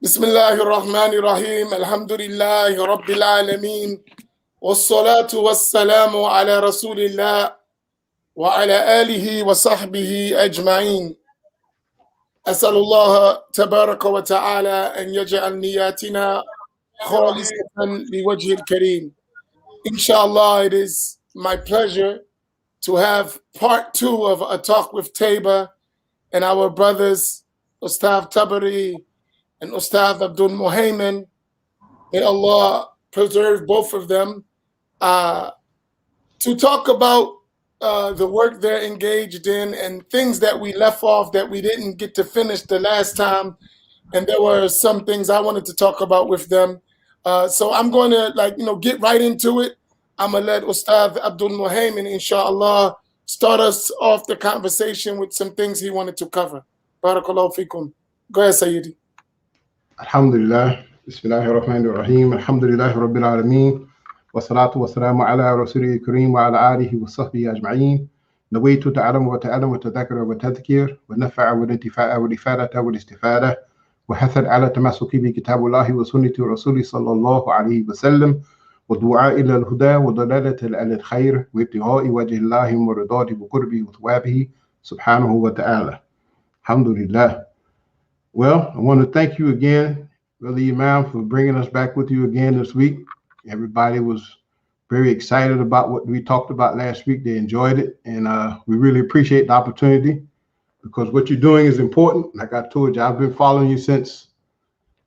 بسم الله الرحمن الرحيم الحمد لله رب العالمين والصلاة والسلام على رسول الله وعلى آله وصحبه أجمعين. أسأل الله تبارك وتعالى أن يجعل نياتنا خالصة لوجه الكريم. Inshallah, it is my pleasure to have part 2 of a talk with Tayba and our brothers Ustaz Tabari and Ustaz Abdul Muhaymin. May Allah preserve both of them to talk about the work they're engaged in and things that we left off that we didn't get to finish the last time. And there were some things I wanted to talk about with them. So I'm going to get right into it. I'm going to let Ustaz Abdul Muhaymin, inshallah, start us off the conversation with some things he wanted to cover. Barakallahu fikum. Go ahead, Sayyidi. Alhamdulillah. Bismillahir Rahmanir Rahim. Alhamdulillah Rabbil Alameen. والصلاة والسلام على رسوله الكريم وعلى آله وصحبه أجمعين. نويت تعلم وتعلم وتذكر وتذكير ونفع والانتفاع والإفادة والاستفادة وحث على تمسك بكتاب الله وسنة رسوله صلى الله عليه وسلم والدعاء إلى الهدى وضلالة على الخير وابتغاء وجه الله ورضاته وقربه وثوابه سبحانه وتعالى. Alhamdulillah. Well, I want to thank you again, Brother Imam, for bringing us back with you again this week. Everybody was very excited about what we talked about last week. They enjoyed it, and we really appreciate the opportunity because what you're doing is important. Like I told you, I've been following you since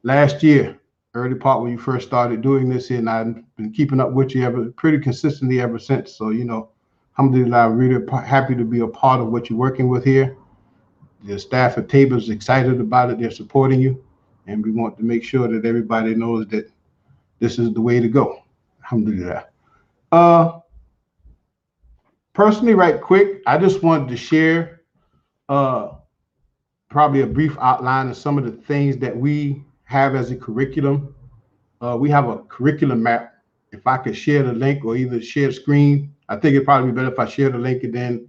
last year, early part when you first started doing this here, and I've been keeping up with you pretty consistently ever since. So, alhamdulillah, I'm really happy to be a part of what you're working with here. The staff at Tabor is excited about it. They're supporting you, and we want to make sure that everybody knows that this is the way to go. Alhamdulillah. Personally, right quick, I just wanted to share probably a brief outline of some of the things that we have as a curriculum. We have a curriculum map. If I could share the link or either share screen, I think it'd probably be better if I share the link and then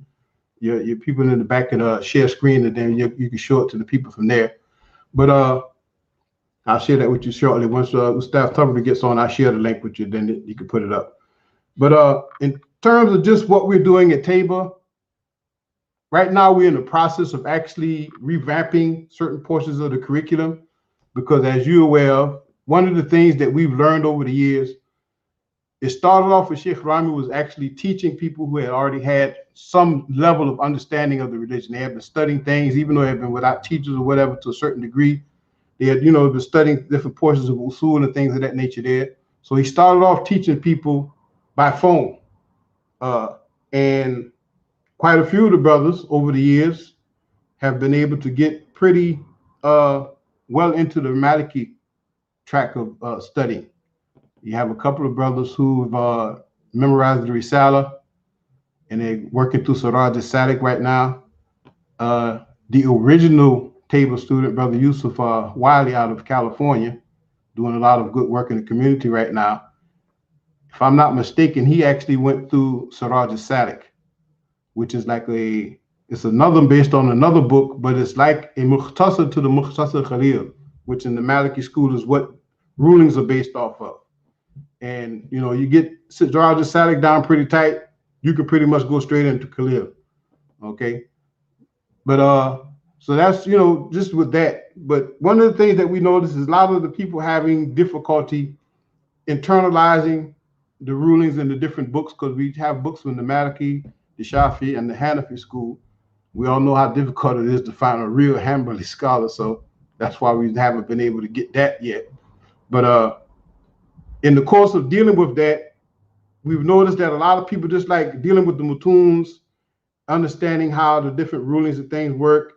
your people in the back can share screen and then you can show it to the people from there. But I'll share that with you shortly. Once Ustaz Tabari gets on, I'll share the link with you, then you can put it up. But in terms of just what we're doing at Tabor, right now we're in the process of actually revamping certain portions of the curriculum because as you're aware of, one of the things that we've learned over the years, it started off with Sheikh Rami was actually teaching people who had already had some level of understanding of the religion. They had been studying things, even though they had been without teachers or whatever to a certain degree. They had, been studying different portions of usul and things of that nature there. So he started off teaching people by phone. And quite a few of the brothers over the years have been able to get pretty well into the Maliki track of studying. You have a couple of brothers who've memorized the Risala, and they're working through Siraj al-Salik right now. The original Tabor student, Brother Yusuf Wiley out of California, doing a lot of good work in the community right now. If I'm not mistaken, he actually went through Siraj al-Salik, which is like it's another based on another book, but it's like a mukhtasar to the Mukhtasar Khalil, which in the Maliki school is what rulings are based off of. And, you get Siraj al-Salik down pretty tight, you can pretty much go straight into Khalil, okay? But, so that's, just with that. But one of the things that we notice is a lot of the people having difficulty internalizing the rulings in the different books because we have books from the Maliki, the Shafi, and the Hanafi school. We all know how difficult it is to find a real Hanbali scholar, so that's why we haven't been able to get that yet. But in the course of dealing with that, we've noticed that a lot of people just like dealing with the mutuns, understanding how the different rulings and things work,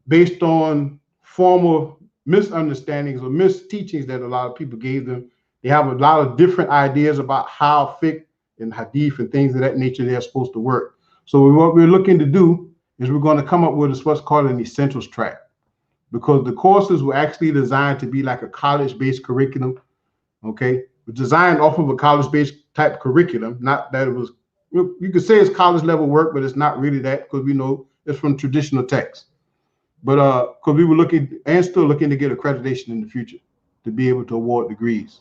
based on former misunderstandings or misteachings that a lot of people gave them. They have a lot of different ideas about how fiqh and hadith and things of that nature they're supposed to work. So what we're looking to do is we're going to come up with what's called an essentials track, because the courses were actually designed to be like a college-based curriculum, okay? We're designed off of a college-based type curriculum, not that it was, you could say it's college level work, but it's not really that because we know it's from traditional texts. But because we were looking and still looking to get accreditation in the future to be able to award degrees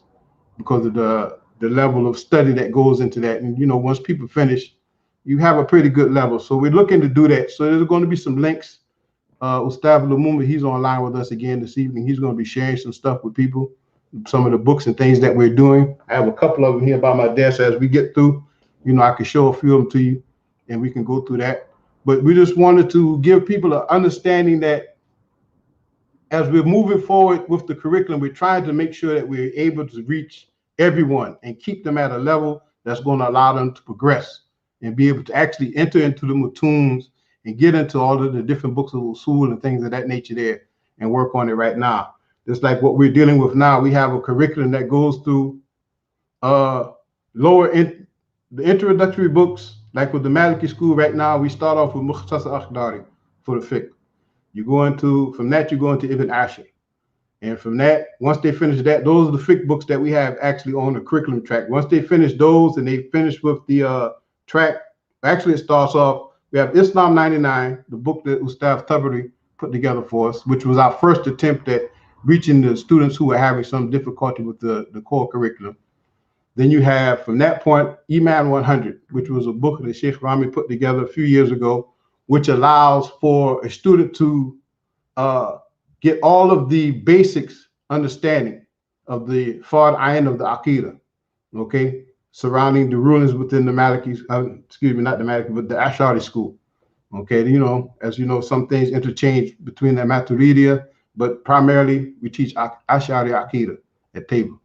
because of the level of study that goes into that. And once people finish, you have a pretty good level. So we're looking to do that. So there's going to be some links. Ustav Lumumba, he's online with us again this evening. He's going to be sharing some stuff with people, some of the books and things that we're doing. I have a couple of them here by my desk. As we get through, I can show a few of them to you and we can go through that. But we just wanted to give people an understanding that as we're moving forward with the curriculum, we're trying to make sure that we're able to reach everyone and keep them at a level that's going to allow them to progress and be able to actually enter into the mutuns and get into all of the different books of usul and things of that nature there and work on it right now. Just like what we're dealing with now, we have a curriculum that goes through the introductory books. Like with the Maliki school right now, we start off with Mukhtasar Akhdari for the fiqh. From that, you go into Ibn Ashir. And from that, once they finish that, those are the fiqh books that we have actually on the curriculum track. Once they finish those and they finish with the track, actually it starts off, we have Islam 99, the book that Ustaz Tabari put together for us, which was our first attempt at reaching the students who were having some difficulty with the core curriculum. Then you have, from that point, Iman 100, which was a book that Sheikh Rami put together a few years ago, which allows for a student to get all of the basics understanding of the Fard Ayn of the Aqidah, okay, surrounding the rulings within the Maliki, not the Maliki, but the Ash'ari school. Okay, as you know, some things interchange between the Maturidiyya, but primarily we teach Ash'ari Aqidah at Tabor.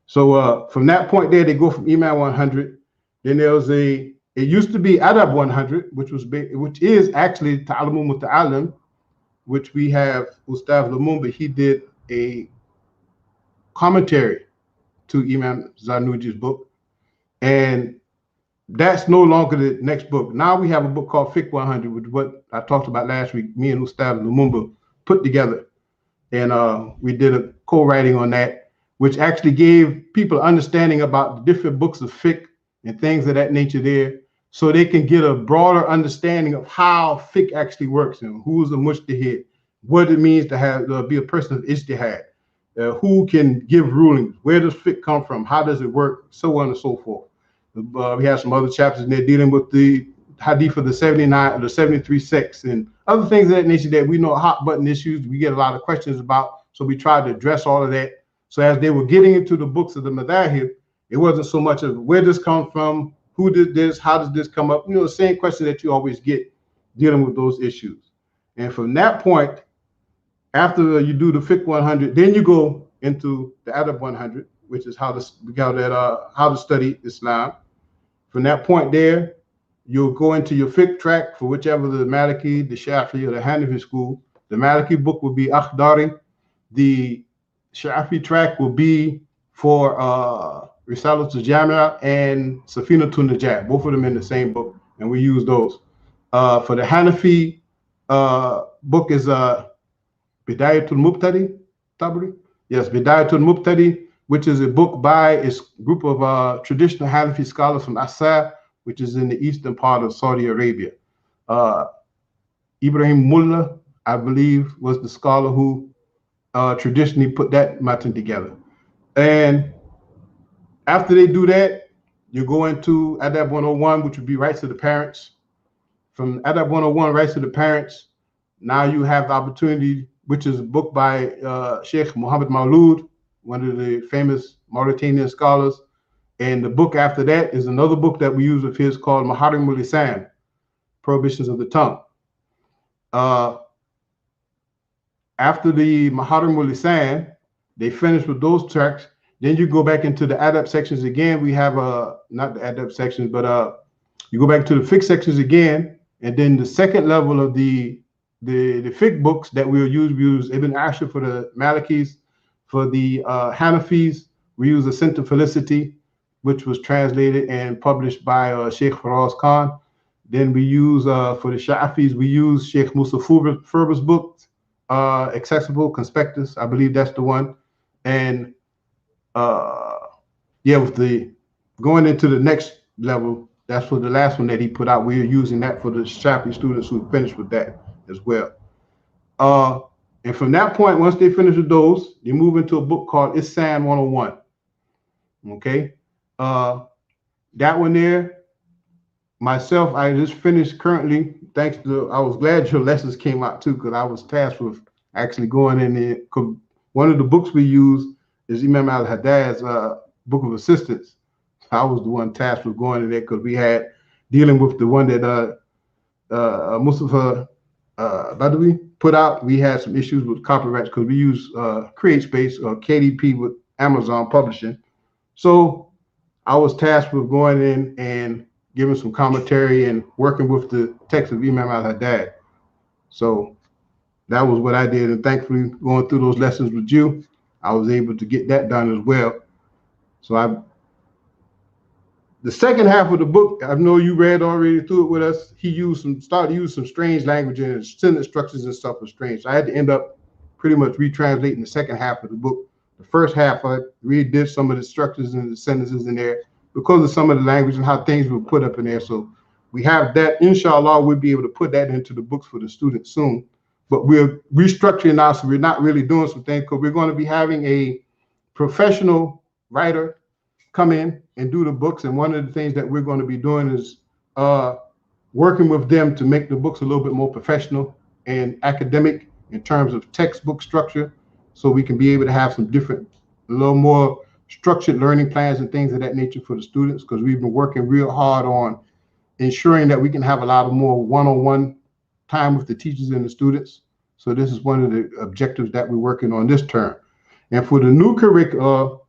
So from that point there, they go from Iman 100. Then it used to be Adab 100, which is actually Ta'alumu Muta'alim, which we have Ustaz Lumumba. He did a commentary to Imam Zarnuji's book, and that's no longer the next book. Now we have a book called Fiqh 100, which is what I talked about last week. Me and Ustaz Lumumba put together, and we did a co-writing on that, which actually gave people understanding about the different books of fiqh and things of that nature there, so they can get a broader understanding of how fiqh actually works and who's a mujtahid, what it means to be a person of ijtihad, who can give rulings, where does fiqh come from, how does it work, so on and so forth. We have some other chapters in there dealing with the hadith of the 79 or the 73 sects and other things of that nature that we know are hot button issues we get a lot of questions about, so we tried to address all of that. So as they were getting into the books of the madahib, it wasn't so much of where does this come from, who did this, how does this come up, the same question that you always get dealing with those issues. And from that point, after you do the Fiqh 100, then you go into the Adab 100, which is how to study Islam. From that point there, you'll go into your fiqh track for whichever the Maliki, the Shafi, or the Hanafi school. The Maliki book will be Akhdari. The Shafi track will be for Risalatul Jamia and Safinatul Najat, both of them in the same book, and we use those. For the Hanafi book is Bidayatul Mubtadi, Tabari. Yes, Bidayatul Mubtadi, which is a book by a group of traditional Hanafi scholars from Asa, which is in the eastern part of Saudi Arabia. Ibrahim Mullah, I believe, was the scholar who traditionally put that matan together. And after they do that, you go into Adab 101, which would be Rights of the Parents. From Adab 101, Rights of the Parents, now you have the opportunity, which is a book by Sheikh Muhammad Maulud, one of the famous Mauritanian scholars. And the book after that is another book that we use of his called Maharimul Lisan, Prohibitions of the Tongue. After the Maharimul Lisan, they finish with those tracks. Then you go back into the adab sections again. We have not the adab sections, but you go back to the fiqh sections again. And then the second level of the fiqh books that we use Ibn Ashir for the Malikis. For the Hanafis, we use the Center Felicity, which was translated and published by Sheikh Faraz Khan. Then we use, for the Shafis, we use Sheikh Musa Furber's book, Accessible Conspectus, I believe that's the one. And with the going into the next level, that's for the last one that he put out. We're using that for the Shafi students who finished with that as well. And from that point, once they finish with those, they move into a book called Ihsan 101. Okay. That one there, myself, I just finished currently, thanks to, I was glad your lessons came out too, because I was tasked with actually going in there. One of the books we use is Imam al-Haddad's Book of Assistance. I was the one tasked with going in there because we had dealing with the one that Mustafa Badawi put out. We had some issues with copyrights because we use CreateSpace or KDP with Amazon Publishing. So I was tasked with going in and giving some commentary and working with the text of Imam al-Haddad. So that was what I did. And thankfully, going through those lessons with you, I was able to get that done as well. So the second half of the book, I know you read already through it with us. He started to use some strange language and sentence structures and stuff was strange. So I had to end up pretty much retranslating the second half of the book. The first half, I redid some of the structures and the sentences in there because of some of the language and how things were put up in there. So we have that. Inshallah, we'll be able to put that into the books for the students soon. But we're restructuring now, so we're not really doing some things because we're going to be having a professional writer come in and do the books. And one of the things that we're going to be doing is working with them to make the books a little bit more professional and academic in terms of textbook structure, so we can be able to have some different, a little more structured learning plans and things of that nature for the students, because we've been working real hard on ensuring that we can have a lot of more one-on-one time with the teachers and the students. So this is one of the objectives that we're working on this term. And for the new curriculum,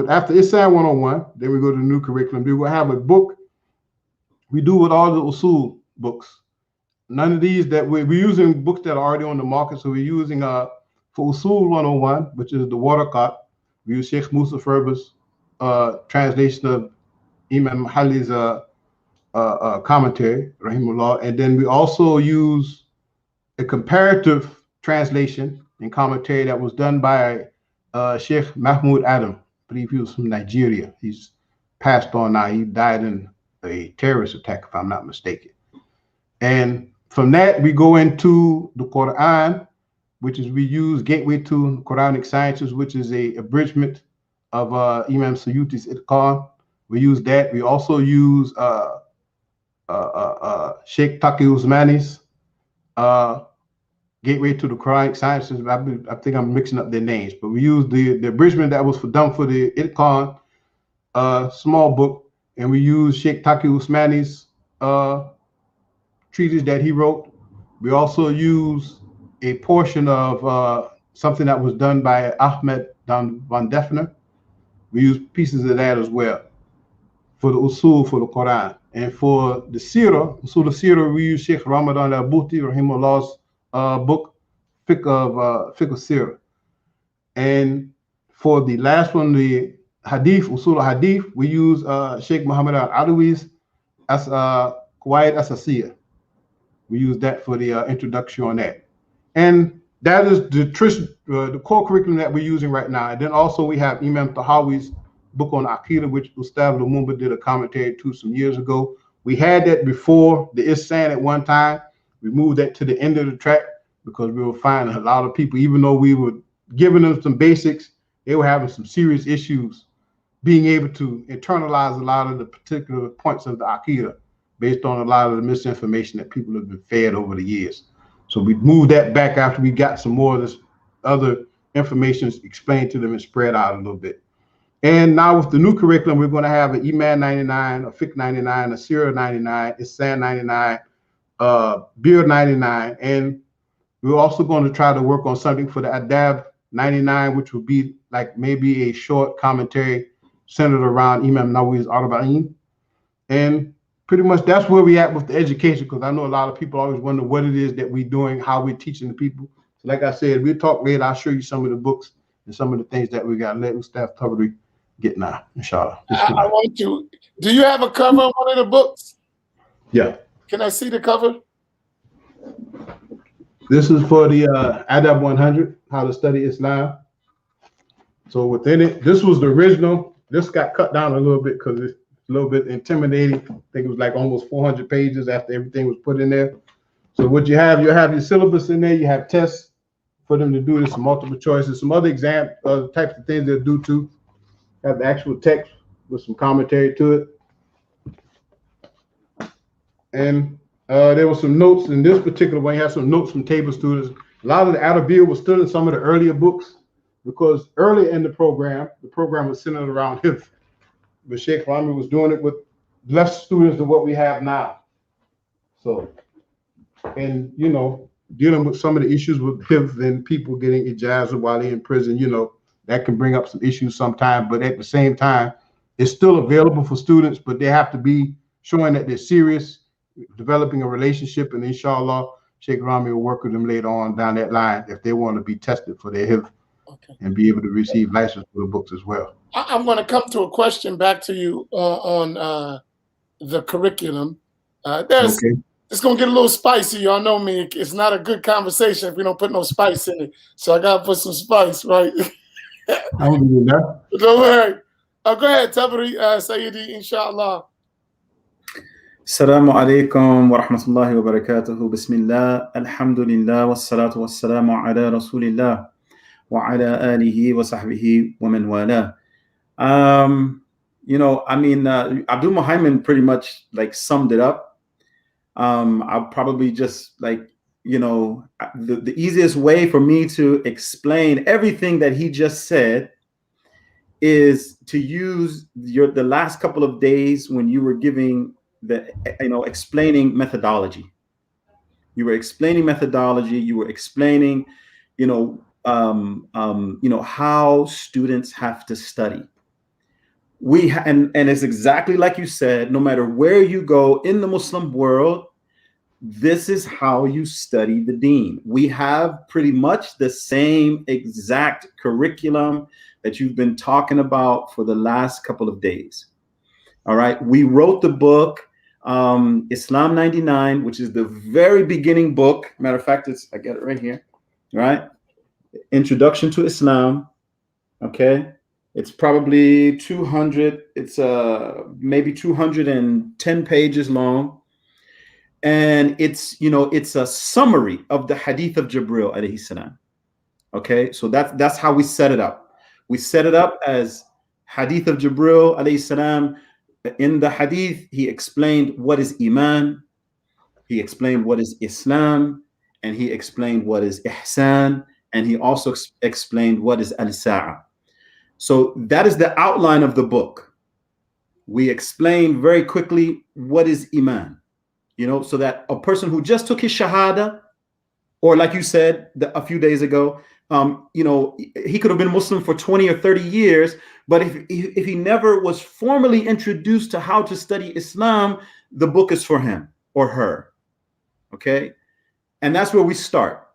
after Ihsan 101, then we go to the new curriculum. We will have a book. We do with all the usul books. None of these that we're using books that are already on the market. So we're using for usul 101, which is the Waraqat. We use Sheikh Musa Ferber's translation of Imam Hali's commentary, rahimahullah. And then we also use a comparative translation and commentary that was done by Sheikh Mahmoud Adam. I believe he was from Nigeria. He's passed on now. He died in a terrorist attack, if I'm not mistaken. And from that, we go into the Quran, which is we use Gateway to Quranic Sciences, which is a abridgment of Imam Suyuti's Itqan. We use that. We also use Sheikh Taqi Usmani's Gateway to the Quranic Sciences. I think I'm mixing up their names, but we use the abridgment that was done for the Itqan small book, and we use Sheikh Taqi Usmani's treatise that he wrote. We also use a portion of something that was done by Ahmed van Defner. We use pieces of that as well for the usul for the Quran. And for the Sirah, usul al-Sirah, we use Sheikh Ramadan al-Buti, rahimahullah's book, Fiqh of Sirah. And for the last one, the Hadith, usul al-Hadith, we use Sheikh Muhammad al-Alawi's Qawaid Asasiyah. We use that for the introduction on that. And that is the core curriculum that we're using right now. And then also we have Imam Tahawi's book on Aqidah, which Ustaz Lumumba did a commentary to some years ago. We had that before the Ihsan at one time. We moved that to the end of the track because we were finding a lot of people, even though we were giving them some basics, they were having some serious issues being able to internalize a lot of the particular points of the Aqidah based on a lot of the misinformation that people have been fed over the years. So we moved that back after we got some more of this other information explained to them and spread out a little bit. And now with the new curriculum, we're going to have an Iman 99, a Fiqh 99, a Sirah 99, Ihsan 99, Beard 99. And we're also going to try to work on something for the Adab 99, which would be like maybe a short commentary centered around Imam Nawawi's Arba'in. And pretty much that's where we're at with the education, because I know a lot of people always wonder what it is that we're doing, how we're teaching the people. So like I said, we'll talk later. I'll show you some of the books and some of the things that we got. Let Ustaz Tabari get now, inshallah. I want to. Do you have a cover on one of the books? Yeah. Can I see the cover? This is for the Adab 100, How to Study Islam. So within it, this was the original. This got cut down a little bit because it's a little bit intimidating. I think it was like almost 400 pages after everything was put in there. So what you have your syllabus in there. You have tests for them to do this, some multiple choices, some other exam types of things they'll do too. Have the actual text with some commentary to it. And there were some notes in this particular one. You have some notes from Tabor students. A lot of the Abdul was still in some of the earlier books, because early in the program was centered around hifz. But Sheikh Rami was doing it with less students than what we have now. So, and you know, dealing with some of the issues with hifz and people getting ijazah while they're in prison, you know, that can bring up some issues sometimes. But at the same time, it's still available for students, but they have to be showing that they're serious, developing a relationship, and inshallah, Sheikh Rami will work with them later on down that line if they want to be tested for their hifz and be able to receive license for the books as well. I'm going to come to a question back to you on the curriculum. It's going to get a little spicy. Y'all know me. It's not a good conversation if we don't put no spice in it. So I got to put some spice, right? I'm doing that. Don't worry. Go ahead, Tabari, Sayyidi, inshallah. Assalamu alaikum wa rahmatullahi wa barakatuhu. Bismillah, alhamdulillah, wassalatu wassalamu ala rasulillah wa ala alihi wa sahbihi wa man wala. You know, I mean, Abdul Muhaymin pretty much like summed it up. I'll probably just like, you know, the easiest way for me to explain everything that he just said is to use the last couple of days when you were giving explaining methodology. You were explaining methodology. You were explaining, how students have to study. And it's exactly like you said. No matter where you go in the Muslim world, this is how you study the Deen. We have pretty much the same exact curriculum that you've been talking about for the last couple of days. All right. We wrote the book, Islam 99, which is the very beginning book. Matter of fact, I got it right here. All right. Introduction to Islam. Okay. It's probably 200. It's maybe 210 pages long. And it's a summary of the hadith of Jibril alayhi salam. Okay. So that's how we set it up. We set it up as hadith of Jibril alayhi salam. In the hadith, he explained what is Iman, he explained what is Islam, and he explained what is Ihsan, and he also explained what is Al-Sa'a. So that is the outline of the book. We explain very quickly what is Iman, so that a person who just took his Shahada, or like you said a few days ago, he could have been Muslim for 20 or 30 years, but if he never was formally introduced to how to study Islam, the book is for him or her. Okay. And that's where we start.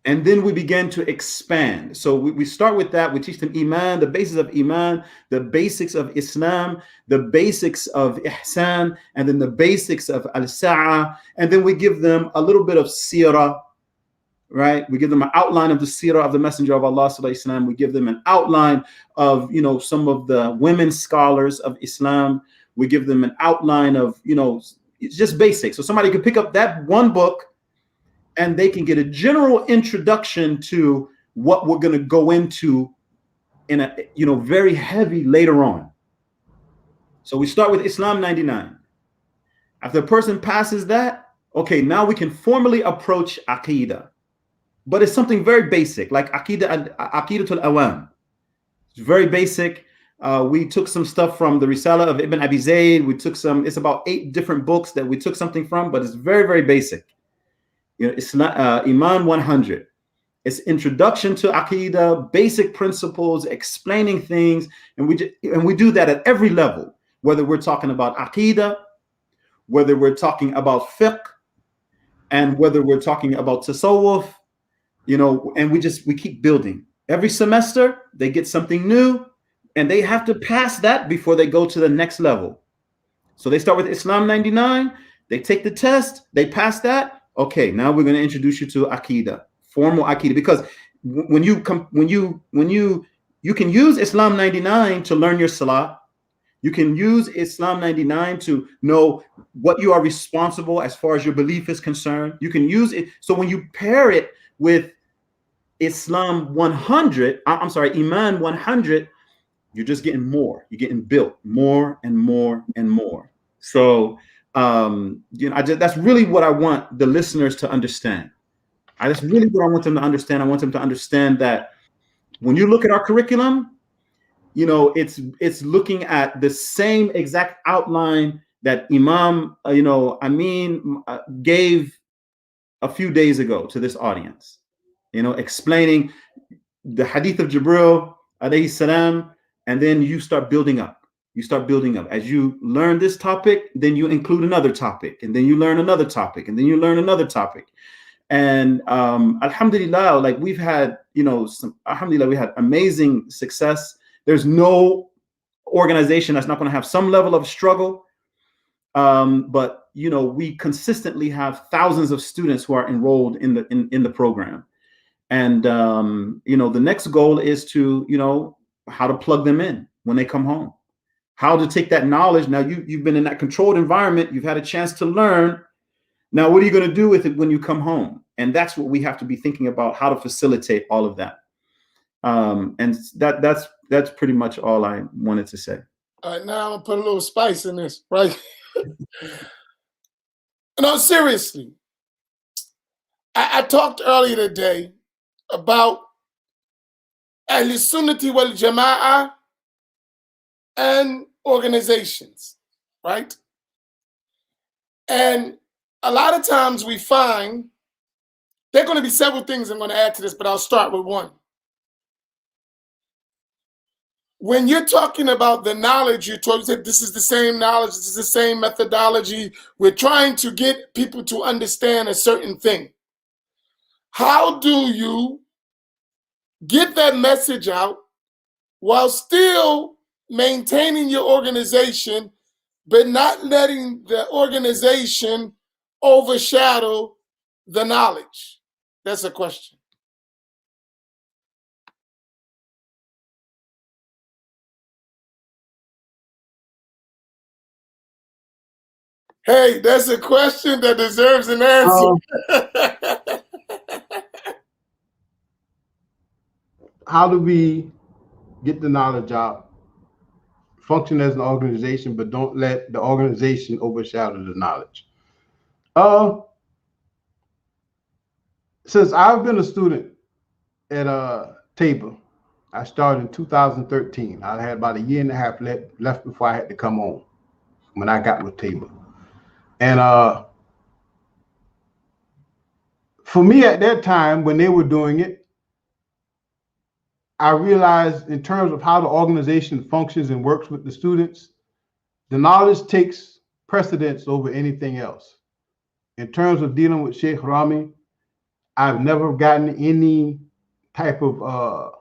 And then we begin to expand. So we start with that. We teach them Iman, the basis of Iman, the basics of Islam, the basics of Ihsan, and then the basics of Al-Sa'a. And then we give them a little bit of Sirah. Right, we give them an outline of the seerah of the Messenger of Allah sallallahu alaihi wasallam. We give them an outline of some of the women scholars of Islam. We give them an outline of it's just basic. So somebody could pick up that one book, and they can get a general introduction to what we're going to go into in a very heavy later on. So we start with Islam 99. After a person passes that, okay, now we can formally approach Aqidah. But it's something very basic, like Aqidatul Awam. It's very basic. We took some stuff from the Risala of Ibn Abi Zayd. We took it's about 8 different books that we took something from, but it's very, very basic. Iman 100. It's introduction to Aqidah, basic principles, explaining things. And we do that at every level, whether we're talking about Aqidah, whether we're talking about fiqh, and whether we're talking about tasawwuf. And we keep building. Every semester, they get something new, and they have to pass that before they go to the next level. So they start with Islam 99, they take the test, they pass that. Okay, now we're going to introduce you to Aqidah, formal Aqidah, because when you can use Islam 99 to learn your Salah, you can use Islam 99 to know what you are responsible as far as your belief is concerned. You can use it. So when you pair it with Islam 100, I'm sorry, Iman 100, you're just getting more. You're getting built more and more and more. So, that's really what I want the listeners to understand. That's really what I want them to understand. I want them to understand that when you look at our curriculum, it's looking at the same exact outline that Imam, Amin gave a few days ago to this audience, explaining the hadith of Jibril alayhi salam, and then you start building up. You start building up. As you learn this topic, then you include another topic, and then you learn another topic, and then you learn another topic. And alhamdulillah, like we've had, alhamdulillah, we had amazing success. There's no organization that's not going to have some level of struggle. But we consistently have thousands of students who are enrolled in the program. And the next goal is to, how to plug them in when they come home, how to take that knowledge. Now you've been in that controlled environment, you've had a chance to learn. Now, what are you going to do with it when you come home? And that's what we have to be thinking about, how to facilitate all of that. And that's pretty much all I wanted to say. All right, now I'm gonna put a little spice in this, right? No, seriously. I talked earlier today about Ahl Sunnati wal Jama'ah and organizations, right? And a lot of times we find there are going to be several things I'm going to add to this, but I'll start with one. When you're talking about the knowledge, you said this is the same knowledge, this is the same methodology. We're trying to get people to understand a certain thing. How do you get that message out while still maintaining your organization, but not letting the organization overshadow the knowledge? That's a question. Hey, that's a question that deserves an answer. How do we get the knowledge out, function as an organization, but don't let the organization overshadow the knowledge? Since I've been a student at Tabor, I started in 2013. I had about a year and a half left before I had to come home when I got with Tabor. And for me at that time, when they were doing it, I realized in terms of how the organization functions and works with the students, the knowledge takes precedence over anything else. In terms of dealing with Sheikh Rami, I've never gotten any type of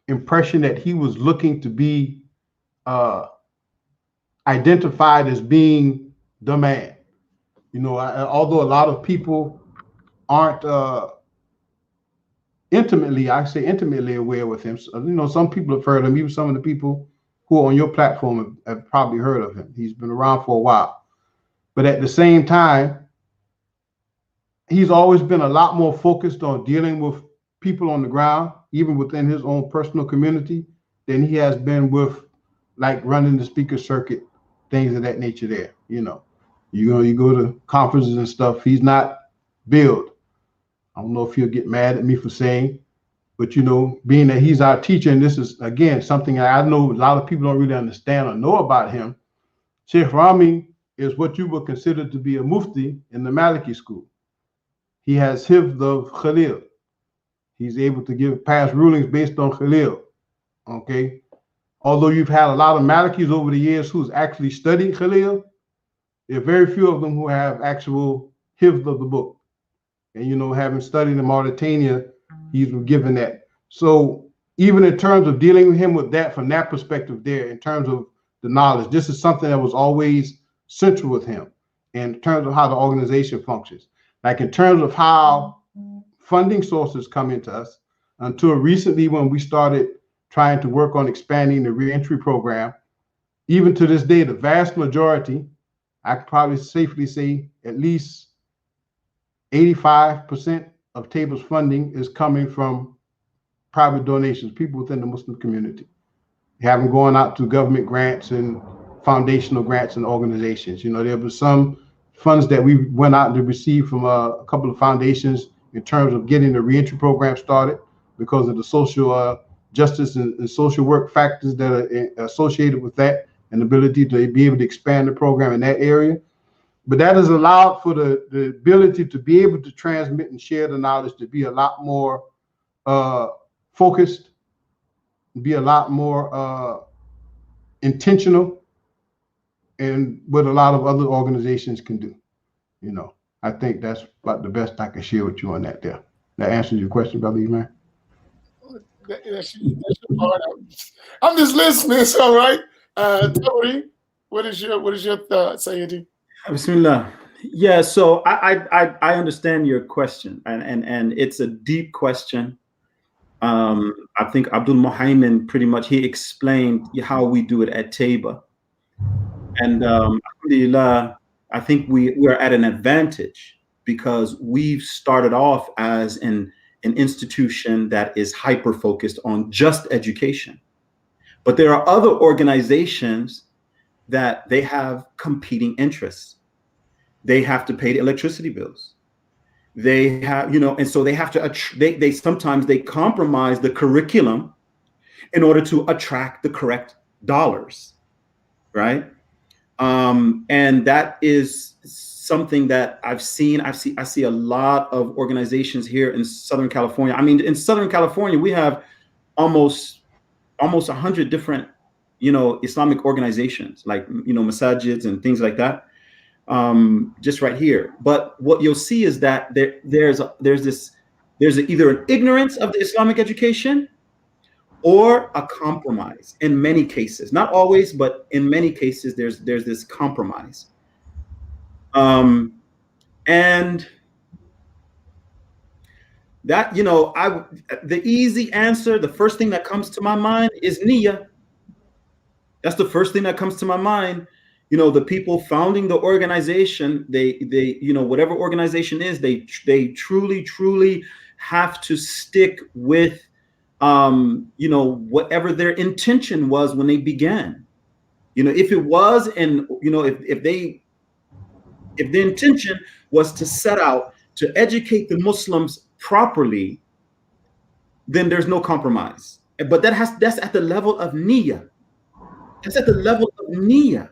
impression that he was looking to be identified as being the man. Although a lot of people aren't intimately aware with him. So, some people have heard of him. Even some of the people who are on your platform have probably heard of him. He's been around for a while. But at the same time, he's always been a lot more focused on dealing with people on the ground, even within his own personal community, than he has been with like running the speaker circuit, things of that nature there. You go to conferences and stuff, he's not billed. I don't know if he'll get mad at me for saying, but being that he's our teacher, and this is again something I know a lot of people don't really understand or know about him. Sheikh Rami is what you would consider to be a mufti in the Maliki school. He has hifz of Khalil. He's able to give past rulings based on Khalil. Okay. Although you've had a lot of Malikis over the years who's actually studied Khalil, there are very few of them who have actual hifz of the book. And, having studied in Mauritania, he's been given that. So even in terms of dealing with him with that, from that perspective there, in terms of the knowledge, this is something that was always central with him in terms of how the organization functions. Like in terms of how funding sources come into us, until recently when we started trying to work on expanding the reentry program, even to this day, the vast majority, I could probably safely say at least 85% of Tabor's funding is coming from private donations, people within the Muslim community. You haven't gone out to government grants and foundational grants and organizations. You know, there were some funds that we went out to receive from a couple of foundations in terms of getting the reentry program started because of the social justice and social work factors that are associated with that and the ability to be able to expand the program in that area. But that has allowed for the ability to be able to transmit and share the knowledge to be a lot more focused, be a lot more intentional, and what a lot of other organizations can do. You know, I think that's about the best I can share with you on that there. That answers your question, Brother Imam? That's your part. I'm just listening, it's all right. Tabari, what is your thought, Sayyidi? Bismillah. Yeah, so I understand your question, and it's a deep question. I think Abdul Muhaymin pretty much, he explained how we do it at Tayba. And alhamdulillah, I think we are at an advantage because we've started off as an institution that is hyper-focused on just education. But there are other organizations that they have competing interests. They have to pay the electricity bills. They have, you know, and so they have to, they sometimes they compromise the curriculum in order to attract the correct dollars, right? And that is something that I've seen. I see a lot of organizations here in Southern California. I mean, in Southern California, we have almost 100 different, you know, Islamic organizations, like, you know, masajids and things like that, just right here. But what you'll see is that there's either an ignorance of the Islamic education or a compromise in many cases. Not always, but in many cases, there's this compromise. And that, you know, the easy answer, the first thing that comes to my mind is niyyah. That's the first thing that comes to my mind. You know, the people founding the organization, they you know, whatever organization is, they truly have to stick with you know, whatever their intention was when they began. You know, if it was, and you know, if the intention was to set out to educate the Muslims properly, then there's no compromise. But that's at the level of niyyah. That's at the level of niyyah.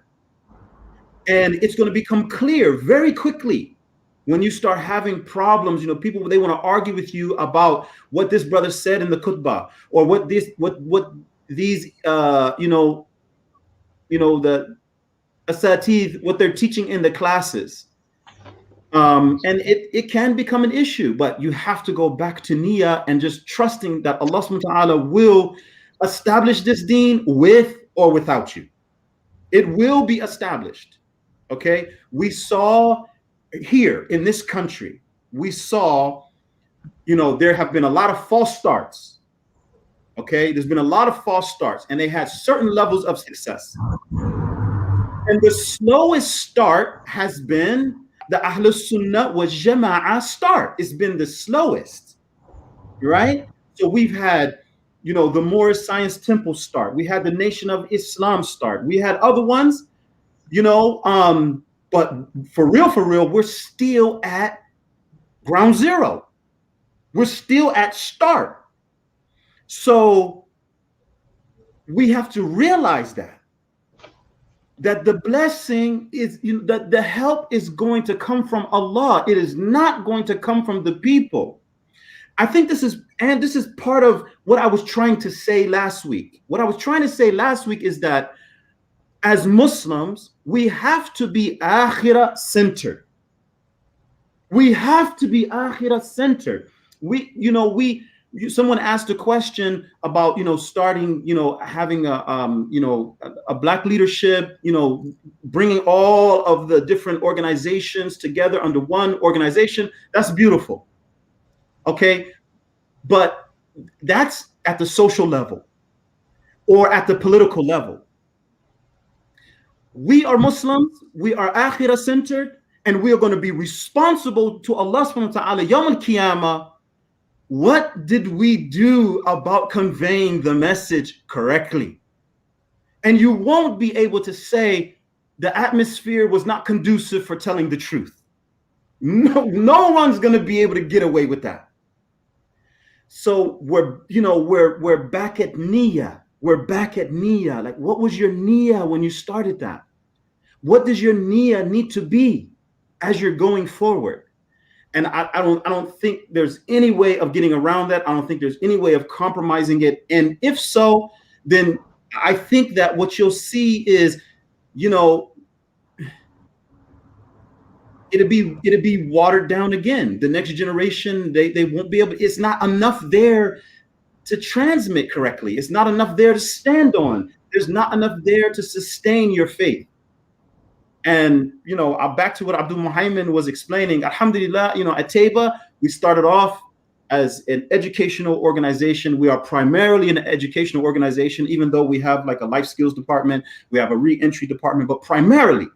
And it's going to become clear very quickly when you start having problems. You know, people, they want to argue with you about what this brother said in the khutbah, or what these you know, the asatidh, what they're teaching in the classes. And it can become an issue, but you have to go back to niyyah and just trusting that Allah subhanahu wa ta'ala will establish this deen with or without you. It will be established. Okay, we saw here in this country, we saw, you know, there have been a lot of false starts. Okay, there's been a lot of false starts, and they had certain levels of success. And the slowest start has been the Ahlul Sunnah wa Jama'ah start. It's been the slowest, right? So we've had, you know, the Moorish Science Temple start. We had the Nation of Islam start. We had other ones, you know, but for real, we're still at ground zero. We're still at start. So we have to realize that the blessing is, you know, that the help is going to come from Allah. It is not going to come from the people. I think this is part of what I was trying to say last week. What I was trying to say last week is that as Muslims, we have to be akhirah centered. We have to be akhirah centered. Someone asked a question about, you know, starting, you know, having a black leadership, you know, bringing all of the different organizations together under one organization. That's beautiful. Okay, but that's at the social level or at the political level. We are Muslims, we are akhirah centered, and we are going to be responsible to Allah subhanahu wa ta'ala yawm al-qiyamah What did we do about conveying the message correctly? And you won't be able to say the atmosphere was not conducive for telling the truth. No one's going to be able to get away with that. So we're back at Nia. We're back at Nia. Like, what was your Nia when you started that? What does your Nia need to be as you're going forward? And I don't think there's any way of getting around that. I don't think there's any way of compromising it. And if so, then I think that what you'll see is, it'll be watered down again. The next generation, they won't be able. It's not enough there to transmit correctly. It's not enough there to stand on. There's not enough there to sustain your faith. And, back to what Abdul Muhaymin was explaining, alhamdulillah, at Tayba, we started off as an educational organization. We are primarily an educational organization, even though we have like a life skills department, we have a re-entry department, but primarily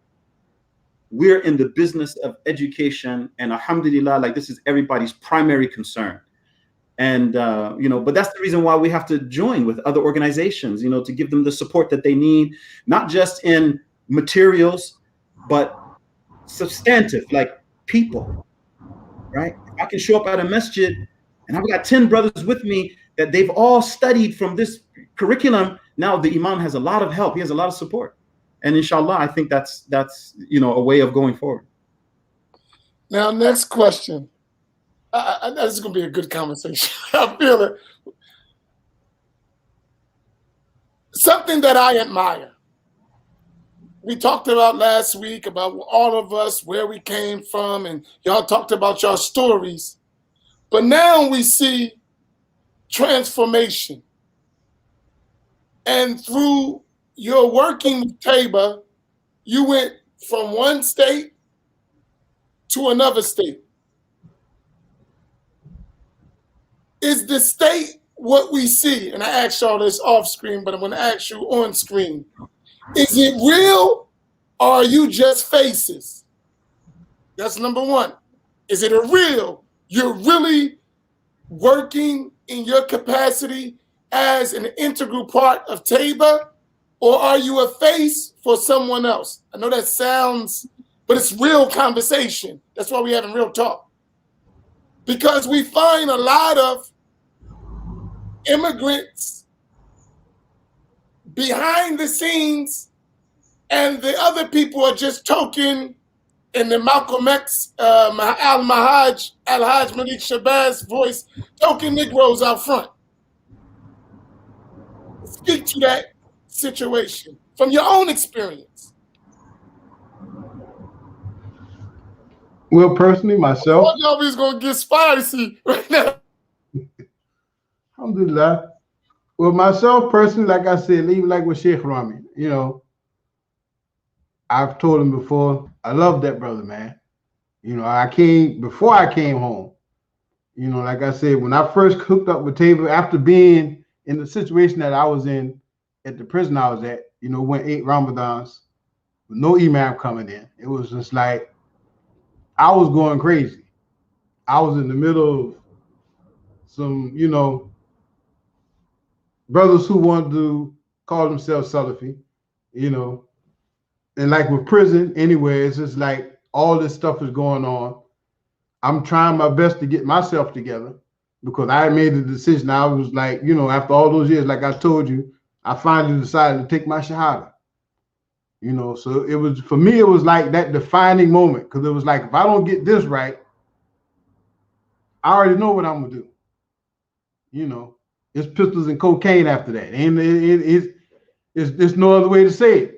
we're in the business of education. And alhamdulillah, like this is everybody's primary concern. And, but that's the reason why we have to join with other organizations, to give them the support that they need, not just in materials, but substantive, like people, right? I can show up at a masjid and I've got 10 brothers with me that they've all studied from this curriculum. Now the imam has a lot of help. He has a lot of support. And inshallah, I think that's a way of going forward. Now, next question. This is going to be a good conversation. I feel it. Something that I admire. We talked about last week about all of us, where we came from, and y'all talked about your stories. But now we see transformation. And through your working with Tayba, you went from one state to another state. Is the state what we see? And I asked y'all this off screen, but I'm going to ask you on screen. Is it real or are you just faces? That's number one. Is it a real? You're really working in your capacity as an integral part of Tayba, or are you a face for someone else? I know that sounds, but it's real conversation. That's why we're having real talk. Because we find a lot of immigrants behind the scenes, and the other people are just token, in the Malcolm X, Al-Hajj Malik Shabazz voice, token Negroes out front. Speak to that situation from your own experience. Well, personally, myself, I thought y'all was gonna get spicy right now. alhamdulillah. Well, myself personally, like I said, even like with Sheikh Rami, I've told him before, I love that brother, man. Before I came home, like I said, when I first hooked up with Tabor, after being in the situation that I was in at the prison I was at, went 8 Ramadans with no imam coming in. It was just like, I was going crazy. I was in the middle of some, brothers who wanted to call themselves Salafi, and like with prison anyway, it's just like all this stuff is going on. I'm trying my best to get myself together because I made the decision. I was like, after all those years, like I told you, I finally decided to take my Shahada. So it was, for me, it was like that defining moment, because it was like, if I don't get this right, I already know what I'm gonna do. It's pistols and cocaine after that. And it's no other way to say it.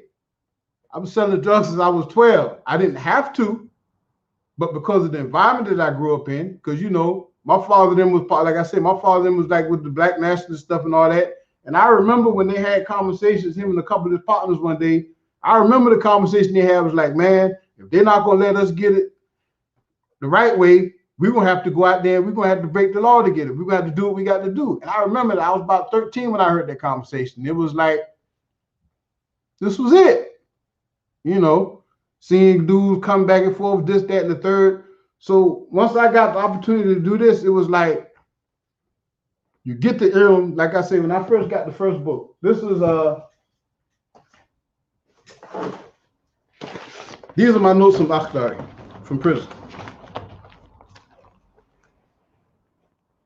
I was selling drugs since I was 12. I didn't have to, but because of the environment that I grew up in, because my father then was, like I said, my father then was like with the black nationalist stuff and all that. And I remember when they had conversations, him and a couple of his partners one day, I remember the conversation they had was like, man, if they're not gonna let us get it the right way, we're gonna have to go out there, we're gonna have to break the law to get it. We're gonna have to do what we got to do. And I remember that I was about 13 when I heard that conversation. It was like, this was it. Seeing dudes come back and forth, this, that, and the third. So once I got the opportunity to do this, it was like, You get the ilm, like I say, when I first got the first book, this is these are my notes from Akhdari, from prison.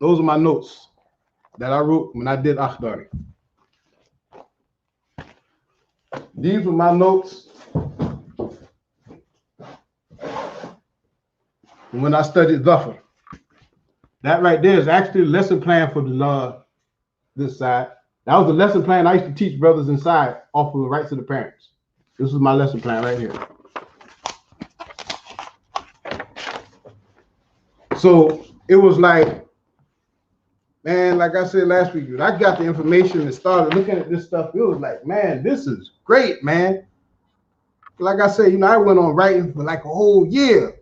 Those are my notes that I wrote when I did Akhdari. These were my notes when I studied Zahir. That right there is actually a lesson plan for the this side. That was the lesson plan I used to teach brothers inside off of the rights of the parents. This was my lesson plan right here. So it was like, man, like I said last week, when I got the information and started looking at this stuff, it was like, man, this is great, man. Like I said, I went on writing for like a whole year.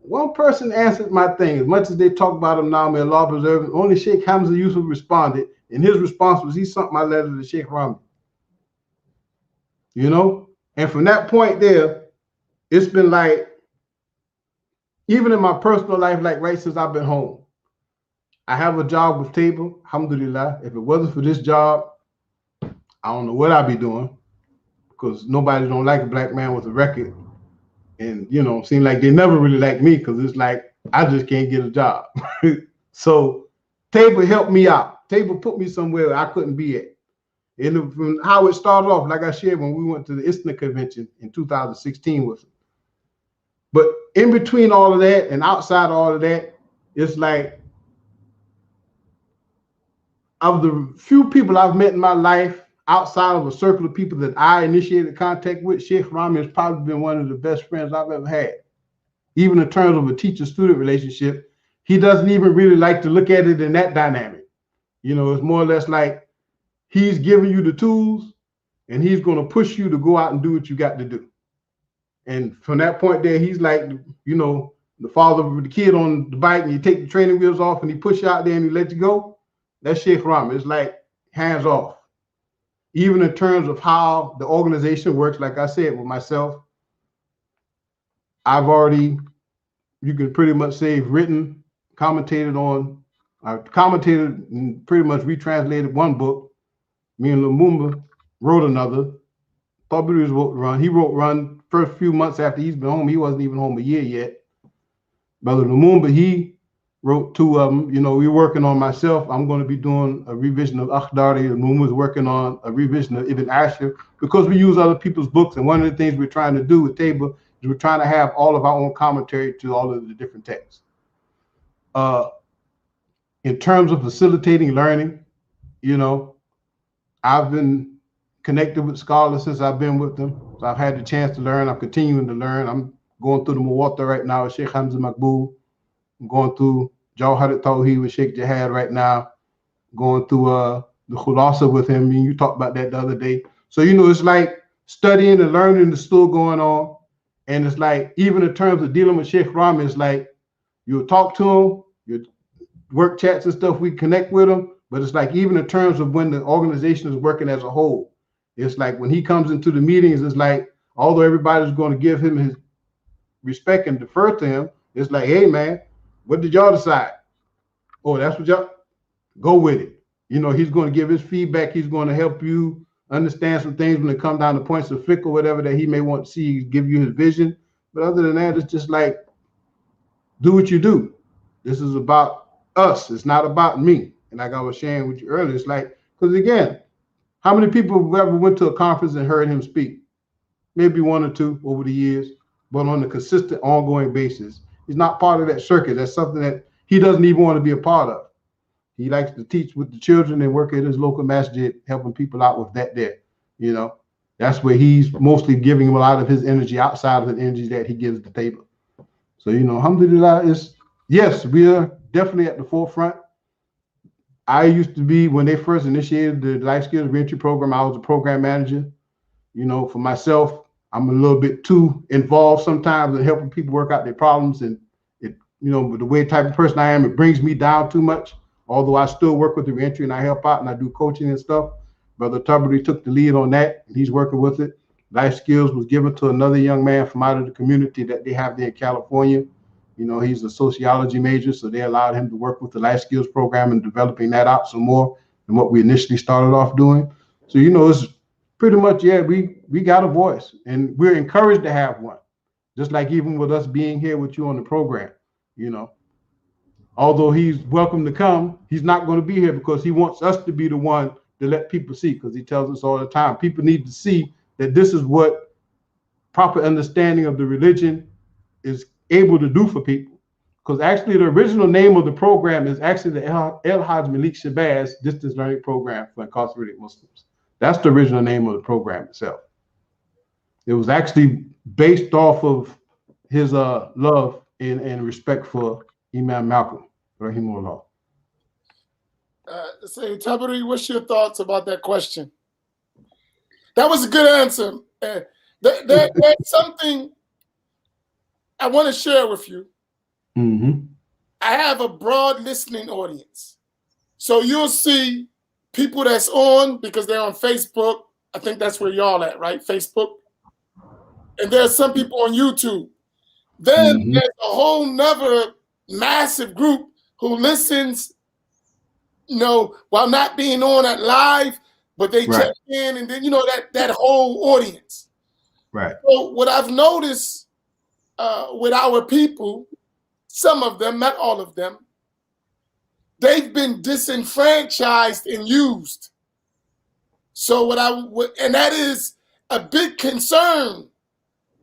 One person answered my thing. As much as they talk about him now, may Allah preserve him, only Sheikh Hamza Yusuf responded, and his response was he sent my letter to Sheikh Rami. And from that point there, it's been like, even in my personal life, like right since I've been home, I have a job with Tabor, alhamdulillah. If it wasn't for this job, I don't know what I'd be doing, because nobody don't like a black man with a record. And, seem like they never really like me, because it's like, I just can't get a job. So Tabor helped me out. Tabor put me somewhere I couldn't be at. And from how it started off, like I shared when we went to the ISNA convention in 2016 with him. But in between all of that and outside all of that, it's like, of the few people I've met in my life, outside of a circle of people that I initiated contact with, Sheikh Rami has probably been one of the best friends I've ever had. Even in terms of a teacher-student relationship, he doesn't even really like to look at it in that dynamic. It's more or less like he's giving you the tools and he's going to push you to go out and do what you got to do. And from that point there, he's like, the father with the kid on the bike, and you take the training wheels off and he push you out there and he let you go. That's Sheikh Rami. It's like hands off. Even in terms of how the organization works, like I said, with myself, I've already, you can pretty much say, written, commentated on, and pretty much retranslated one book. Me and Lumumba wrote another. Tabari wrote Run. He wrote Run first few months after he's been home. He wasn't even home a year yet. Brother Lumumba, he wrote two of them. We're working on myself. I'm going to be doing a revision of Akhdari, and Lumumba's working on a revision of Ibn Ashur, because we use other people's books. And one of the things we're trying to do with Tabor is we're trying to have all of our own commentary to all of the different texts. In terms of facilitating learning, I've been connected with scholars since I've been with them. So I've had the chance to learn. I'm continuing to learn. I'm going through the Muwatta right now with Sheikh Hamza Maqbool. I'm going through Jawhar Tawheed with Sheikh Jihad right now. Going through the Khulasa with him. You talked about that the other day. So, it's like studying and learning is still going on. And it's like, even in terms of dealing with Sheikh Rami, it's like, you'll talk to him, your work chats and stuff, we connect with him. But it's like, even in terms of when the organization is working as a whole, it's like when he comes into the meetings, it's like, although everybody's going to give him his respect and defer to him, it's like, hey, man, what did y'all decide? Oh, that's what y'all, go with it. He's going to give his feedback. He's going to help you understand some things when it comes down to points of flick or whatever that he may want to see, give you his vision. But other than that, it's just like, do what you do. This is about us. It's not about me. And like I was sharing with you earlier, it's like, because again, how many people have ever went to a conference and heard him speak? Maybe one or two over the years, but on a consistent, ongoing basis. He's not part of that circuit. That's something that he doesn't even want to be a part of. He likes to teach with the children and work at his local masjid, helping people out with that there. That's where he's mostly giving a lot of his energy outside of the energy that he gives the table. So, alhamdulillah, yes, we are definitely at the forefront. I used to be, when they first initiated the Life Skills Reentry Program, I was a program manager. For myself, I'm a little bit too involved sometimes in helping people work out their problems. And with the way type of person I am, it brings me down too much. Although I still work with the reentry and I help out and I do coaching and stuff. Brother Tabari took the lead on that, and he's working with it. Life Skills was given to another young man from out of the community that they have there in California. You know, he's a sociology major, so they allowed him to work with the life skills program and developing that out some more than what we initially started off doing. So, you know, it's pretty much, yeah, we got a voice, and we're encouraged to have one. Just like even with us being here with you on the program, you know, although he's welcome to come, he's not going to be here because he wants us to be the one to let people see, because he tells us all the time, people need to see that this is what proper understanding of the religion is able to do for people. Because actually the original name of the program is actually the El Hajj Malik Shabazz Distance Learning Program for Incarcerated Muslims. That's the original name of the program itself. It was actually based off of his love and respect for Imam Malcolm, rahimahullah. Say, Tabari, what's your thoughts about that question? That was a good answer. There's something I want to share with you. Mm-hmm. I have a broad listening audience. So you'll see people that's on because they're on Facebook. I think that's where y'all at, right? Facebook. And there's some people on YouTube. Then there's a whole nother massive group who listens, you know, while not being on at live, but they check in, and then, you know, that whole audience. Right. So what I've noticed with our people, some of them, not all of them, they've been disenfranchised and used. So and that is a big concern.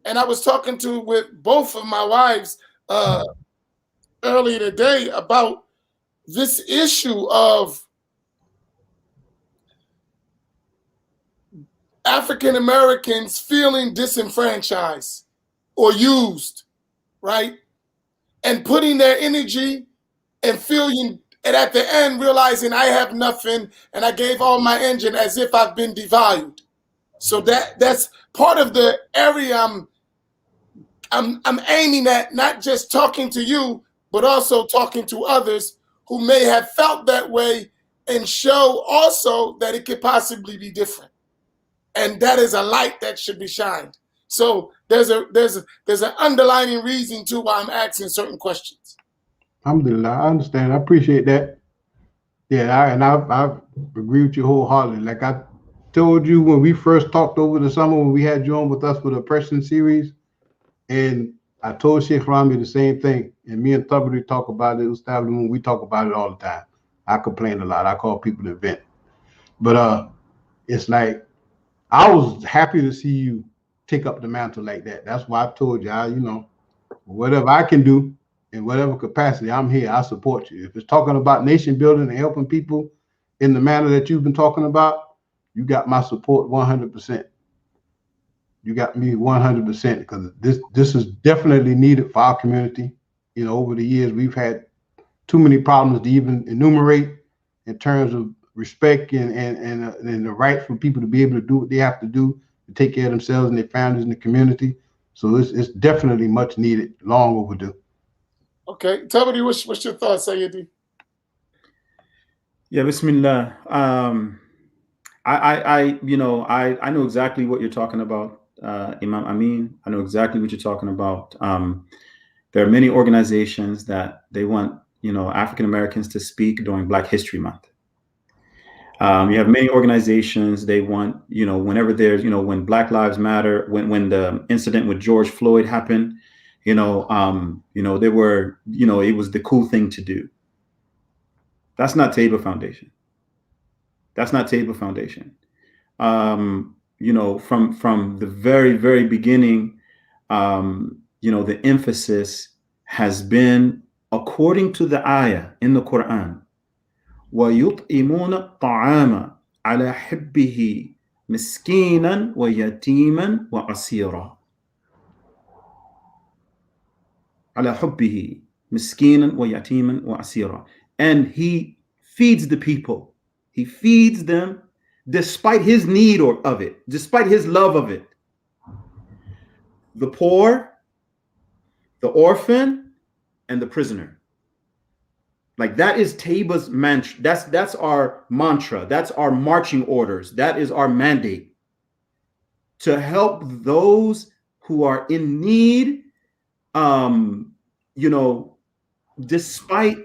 And I was talking with both of my wives earlier today about this issue of African Americans feeling disenfranchised or used, right? And putting their energy and feeling, and at the end realizing I have nothing and I gave all my engine as if I've been devalued. So that's part of the area I'm aiming at, not just talking to you, but also talking to others who may have felt that way, and show also that it could possibly be different. And that is a light that should be shined. So there's an underlying reason to why I'm asking certain questions. Alhamdulillah, I understand. I appreciate that. Yeah, I agree with you wholeheartedly. Like I told you when we first talked over the summer, when we had you on with us for the oppression series, and I told Sheikh Rami the same thing. And me and Tabari talk about it. When we talk about it all the time. I complain a lot. I call people to vent. But it's like I was happy to see you take up the mantle like that. That's why I told you, you know, whatever I can do in whatever capacity, I'm here. I support you. If it's talking about nation building and helping people in the manner that you've been talking about, you got my support 100%. You got me 100%, because this is definitely needed for our community. You know, over the years, we've had too many problems to even enumerate in terms of respect and the right for people to be able to do what they have to do to take care of themselves and their families in the community. So it's definitely much needed, long overdue. Okay, Tabari, what's your thoughts, Sayyidi? Yeah, Bismillah. I know exactly what you're talking about, Imam Amin. I know exactly what you're talking about. There are many organizations that they want, you know, African Americans to speak during Black History Month. You have many organizations, they want, you know, whenever there's, you know, when Black Lives Matter, when the incident with George Floyd happened, they were, you know, it was the cool thing to do. That's not Tayba Foundation. That's not Tayba Foundation. You know, from the very, very beginning, you know, the emphasis has been, according to the ayah in the Quran, وَيُطْعِمُونَ الطَّعَامَ عَلَى حِبِّهِ مِسْكِينًا وَيَتِيمًا وَأَسِيرًا. عَلَى حُبِّهِ مِسْكِينًا وَيَتِيمًا وَأَسِيرًا. And he feeds the people. He feeds them despite his need of it, despite his love of it. The poor, the orphan, and the prisoner. Like, that is Tayba's mantra. That's our mantra. That's our marching orders. That is our mandate. To help those who are in need, you know, despite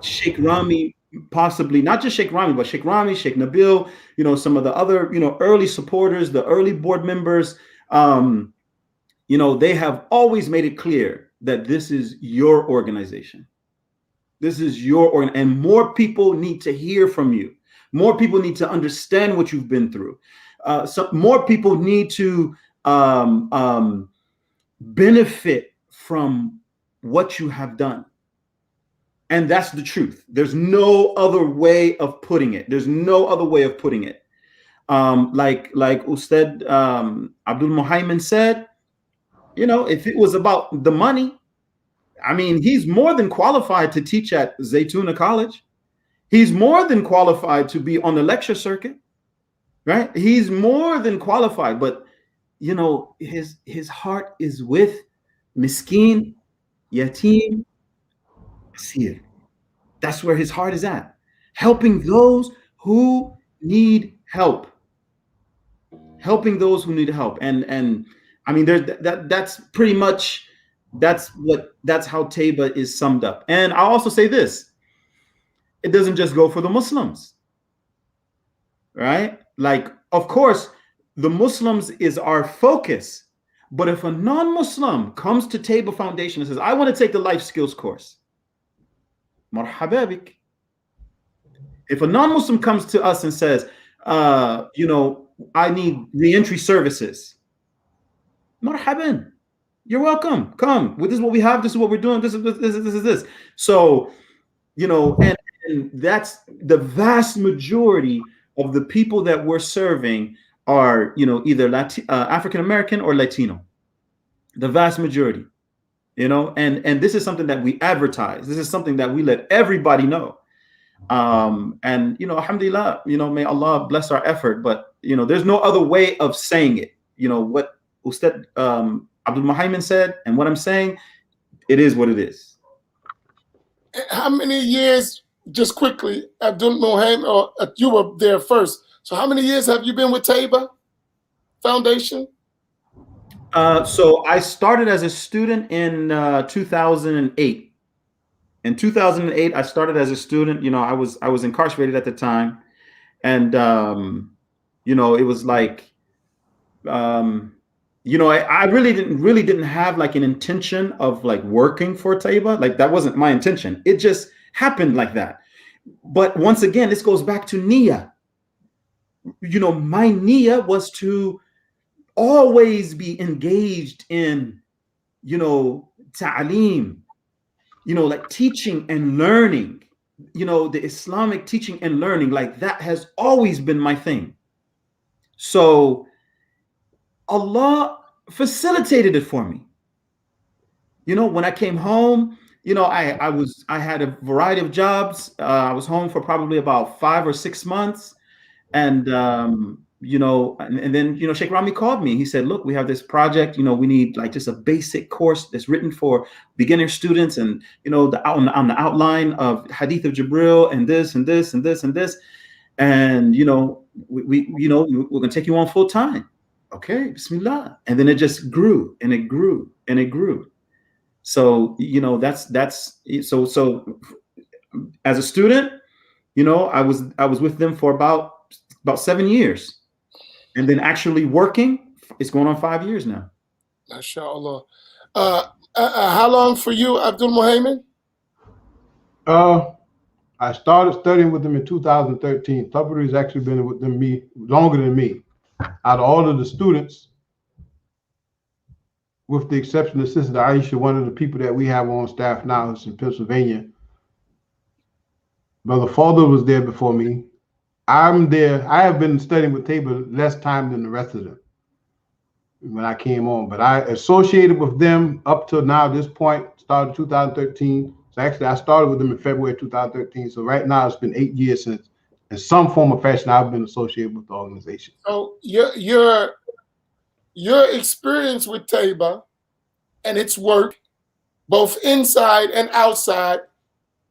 Sheikh Rami, possibly not just Sheikh Rami, but Sheikh Rami, Sheikh Nabil, you know, some of the other, you know, early supporters, the early board members, you know, they have always made it clear that this is your organization. This is your and more people need to hear from you. More people need to understand what you've been through. So more people need to benefit from what you have done. And that's the truth. There's no other way of putting it. There's no other way of putting it. Like Ustad Abdul Muhaymin said, you know, if it was about the money, I mean, he's more than qualified to teach at Zaytuna College. He's more than qualified to be on the lecture circuit, right? He's more than qualified, but you know, his heart is with miskin, yatim, asir. That's where his heart is at, helping those who need help. Helping those who need help. And I mean, that's pretty much that's how Tayba is summed up. And I'll also say this: it doesn't just go for the Muslims, right? Like, of course, the Muslims is our focus, but if a non-Muslim comes to Tayba Foundation and says, "I want to take the life skills course," marhaba bik. If a non-Muslim comes to us and says, you know, "I need reentry services," marhaban, you're welcome. Come. Well, this is what we have. This is what we're doing. This is this. So, you know, and that's the vast majority of the people that we're serving are, you know, either African American or Latino. The vast majority, you know, and this is something that we advertise. This is something that we let everybody know. And you know, alhamdulillah, you know, may Allah bless our effort. But you know, there's no other way of saying it. You know what Ustad Abdul Muhaymin said, and what I'm saying, it is what it is. How many years, just quickly, Abdul Muhaymin, or you were there first, so how many years have you been with Tayba Foundation? So I started as a student in 2008. In 2008, I started as a student. You know, I was incarcerated at the time, and you know, it was like, you know, I really didn't have like an intention of like working for Tayba. Like that wasn't my intention. It just happened like that. But once again, this goes back to niyyah. You know, my niyyah was to always be engaged in, you know, ta'aleem, you know, like teaching and learning, you know, the Islamic teaching and learning, like that has always been my thing. So Allah facilitated it for me. You know, when I came home, you know, I had a variety of jobs. I was home for probably about 5 or 6 months. And, you know, and then, you know, Sheikh Rami called me. He said, "Look, we have this project, you know, we need like just a basic course that's written for beginner students. And, you know, on the outline of Hadith of Jibril and this and this and this and this. And, you know, you know, we're going to take you on full time." Okay, Bismillah. And then it just grew and it grew and it grew. So, you know, that's so as a student, you know, I was with them for about 7 years. And then actually working, it's going on 5 years now. MashaAllah. How long for you, Abdul Muhaymin? I started studying with them in 2013. Tabari has actually been with them longer than me. Out of all of the students, with the exception of Sister Aisha, one of the people that we have on staff now is in Pennsylvania. Brother Father was there before me. I'm there. I have been studying with Tayba less time than the rest of them when I came on, but I associated with them up till now, this point, started 2013. So actually I started with them in February 2013. So right now it's been 8 years since in some form or fashion I've been associated with the organization. So your experience with Tayba and its work, both inside and outside,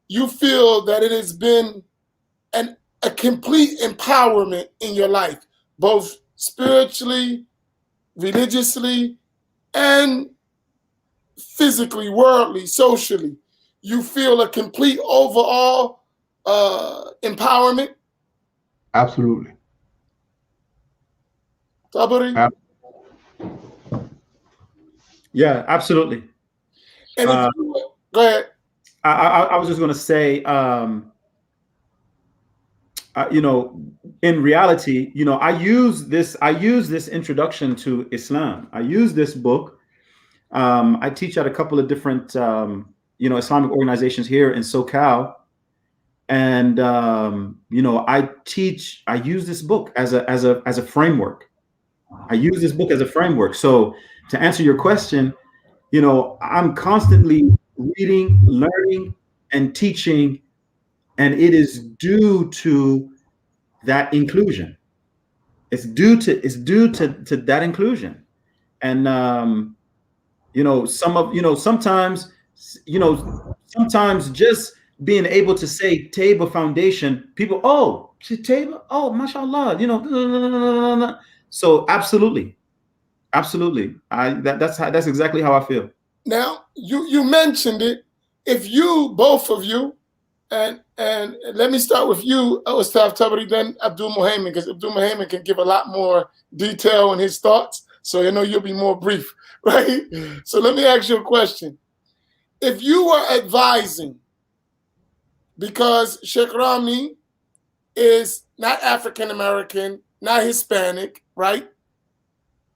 you feel that it has been a complete empowerment in your life, both spiritually, religiously, and physically, worldly, socially, you feel a complete overall empowerment? Absolutely. Tabari? Yeah, absolutely. And if go ahead. I was just going to say, you know, in reality, you know, I use this introduction to Islam. I use this book. I teach at a couple of different, you know, Islamic organizations here in SoCal. And, you know, I use this book as a framework. I use this book as a framework. So to answer your question, you know, I'm constantly reading, learning, and teaching, and it is due to that inclusion. It's due to that inclusion. And you know, sometimes just being able to say Tayba Foundation, people, oh, Tayba, oh, mashallah, you know, so absolutely. That's exactly how I feel. Now, you mentioned it. If you, both of you, and let me start with you, Ustaz Tabari, then Abdul Muhaymin, because Abdul Muhaymin can give a lot more detail in his thoughts. So I know you'll be more brief, right? So let me ask you a question. If you were advising, because Sheikh Ramni is not African American, not Hispanic, right?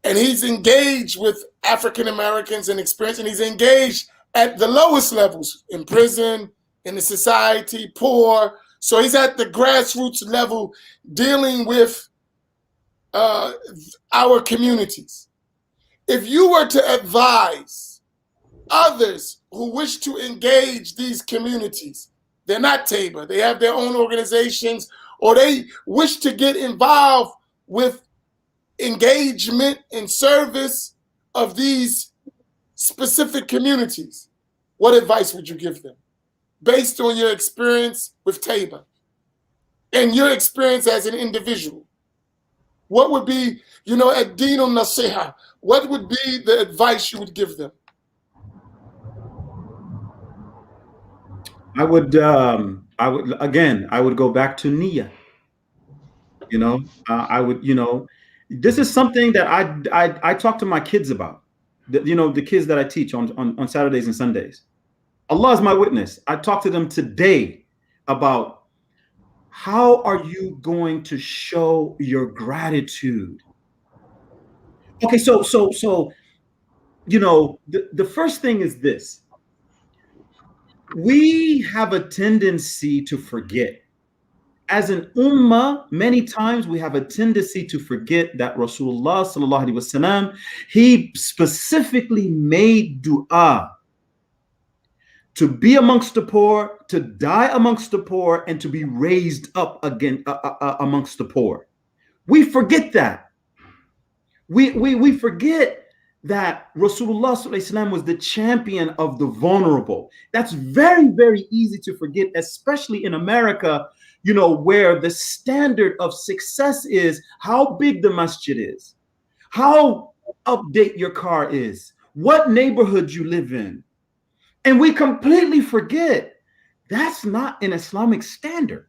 And he's engaged with African Americans and experience, and he's engaged at the lowest levels, in prison, in the society, poor. So he's at the grassroots level dealing with our communities. If you were to advise others who wish to engage these communities, they're not Tabor, they have their own organizations, or they wish to get involved with engagement and service of these specific communities, what advice would you give them based on your experience with Tabor and your experience as an individual? What would be, you know, at Din al-Nasiha, what would be the advice you would give them? I would go back to Nia. You know, I would, you know, this is something that I talk to my kids about. You know, the kids that I teach on Saturdays and Sundays. Allah is my witness. I talk to them today about how are you going to show your gratitude. Okay, so you know, the first thing is this. We have a tendency to forget. As an ummah, many times we have a tendency to forget that Rasulullah sallallahu alaihi wasallam, he specifically made dua to be amongst the poor, to die amongst the poor, and to be raised up again amongst the poor. We forget that. We forget that Rasulullah sallallahu alaihi wasallam was the champion of the vulnerable. That's very, very easy to forget, especially in America, you know, where the standard of success is how big the masjid is, how update your car is, what neighborhood you live in. And we completely forget that's not an Islamic standard.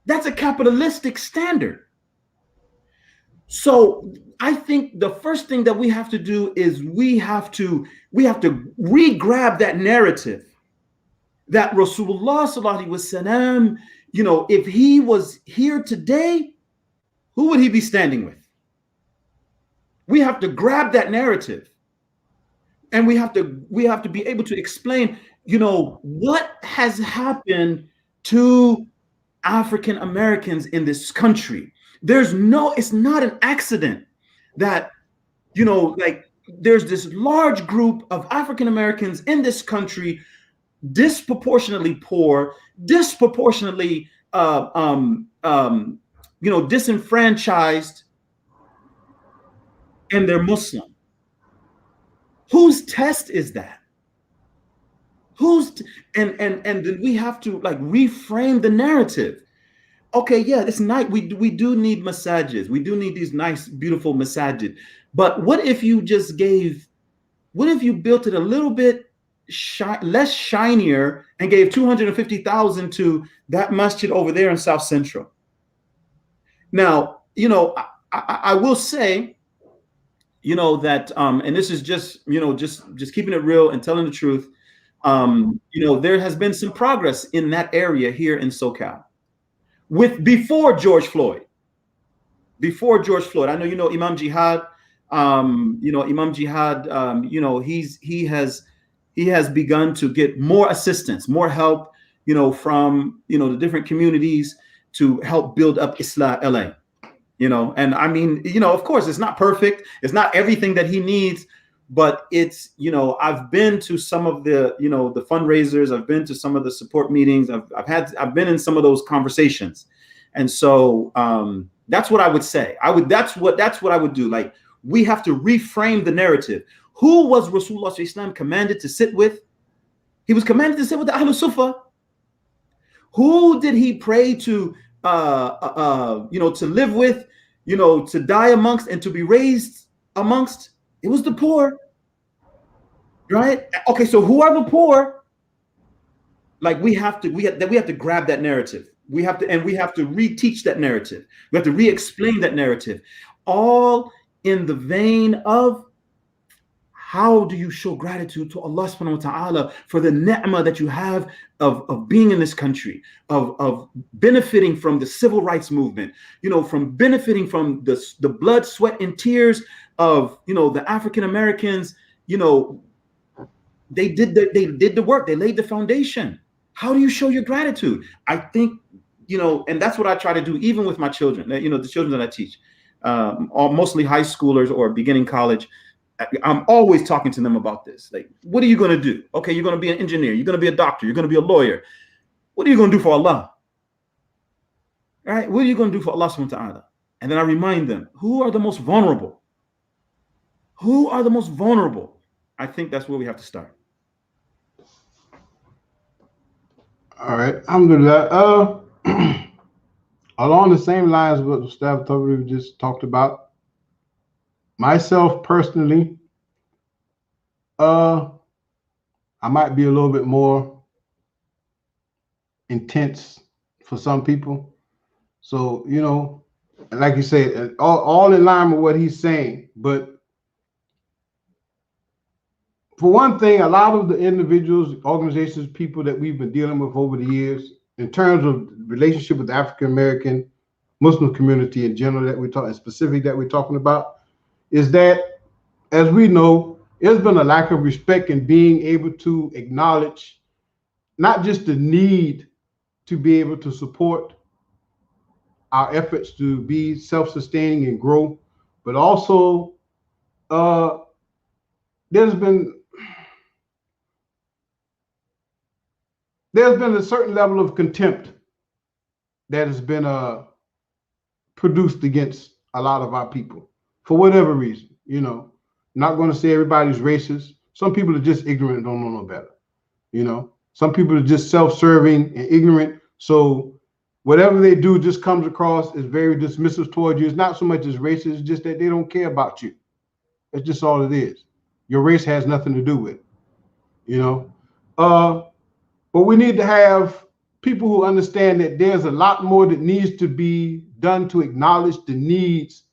That's a capitalistic standard. So I think the first thing that we have to do is we have to re-grab that narrative that Rasulullah sallallahu alaihi wasallam, you know, if he was here today, who would he be standing with? We have to grab that narrative. And we have to be able to explain, you know, what has happened to African Americans in this country. It's not an accident that, you know, like there's this large group of African Americans in this country, disproportionately poor, disproportionately, you know, disenfranchised, and they're Muslim. Whose test is that? And then we have to like reframe the narrative. Okay, yeah, it's nice. We do need massages. We do need these nice, beautiful massages. But what if you just gave What if you built it a little bit less shinier and gave 250,000 to that masjid over there in South Central? Now, you know, I will say, you know, that and this is just, you know, just keeping it real and telling the truth. You know, there has been some progress in that area here in SoCal before George Floyd. Before George Floyd, I know, you know, Imam Jihad, you know, Imam Jihad, you know, he has begun to get more assistance, more help, you know, from, you know, the different communities to help build up Islah LA, you know. And I mean, you know, of course, it's not perfect. It's not everything that he needs, but it's, you know, I've been to some of the, you know, the fundraisers. I've been to some of the support meetings. I've been in some of those conversations. And so that's what I would say. That's what I would do. Like, we have to reframe the narrative. Who was Rasulullah Islam commanded to sit with? He was commanded to sit with the Ahlul Sufa. Who did he pray to, you know, to live with, you know, to die amongst and to be raised amongst? It was the poor, right? Okay, so who are the poor? Like, we have to grab that narrative. We have to reteach that narrative. We have to re-explain that narrative, all in the vein of, how do you show gratitude to Allah subhanahu wa ta'ala for the ni'mah that you have of being in this country, of benefiting from the civil rights movement, you know, from benefiting from the blood, sweat, and tears of, you know, the African Americans. You know, they did the work, they laid the foundation. How do you show your gratitude? I think, you know, and that's what I try to do, even with my children, you know, the children that I teach, mostly high schoolers or beginning college. I'm always talking to them about this. Like, what are you going to do? Okay, you're going to be an engineer. You're going to be a doctor. You're going to be a lawyer. What are you going to do for Allah? All right? What are you going to do for Allah subhanahu wa ta'ala? And then I remind them, who are the most vulnerable? Who are the most vulnerable? I think that's where we have to start. All right. Alhamdulillah. Along the same lines of what Ustaz Tabari just talked about, myself personally, I might be a little bit more intense for some people. So, you know, like you said, all in line with what he's saying. But for one thing, a lot of the individuals, organizations, people that we've been dealing with over the years, in terms of relationship with the African American Muslim community in general, that we're talking specific that we're talking about, is that, as we know, there's been a lack of respect in being able to acknowledge not just the need to be able to support our efforts to be self-sustaining and grow, but also there's been a certain level of contempt that has been produced against a lot of our people for whatever reason. You know, not going to say everybody's racist. Some people are just ignorant and don't know no better. You know, some people are just self-serving and ignorant. So whatever they do just comes across as very dismissive toward you. It's not so much as racist, it's just that they don't care about you. That's just all it is. Your race has nothing to do with it, you know. But we need to have people who understand that there's a lot more that needs to be done to acknowledge the needs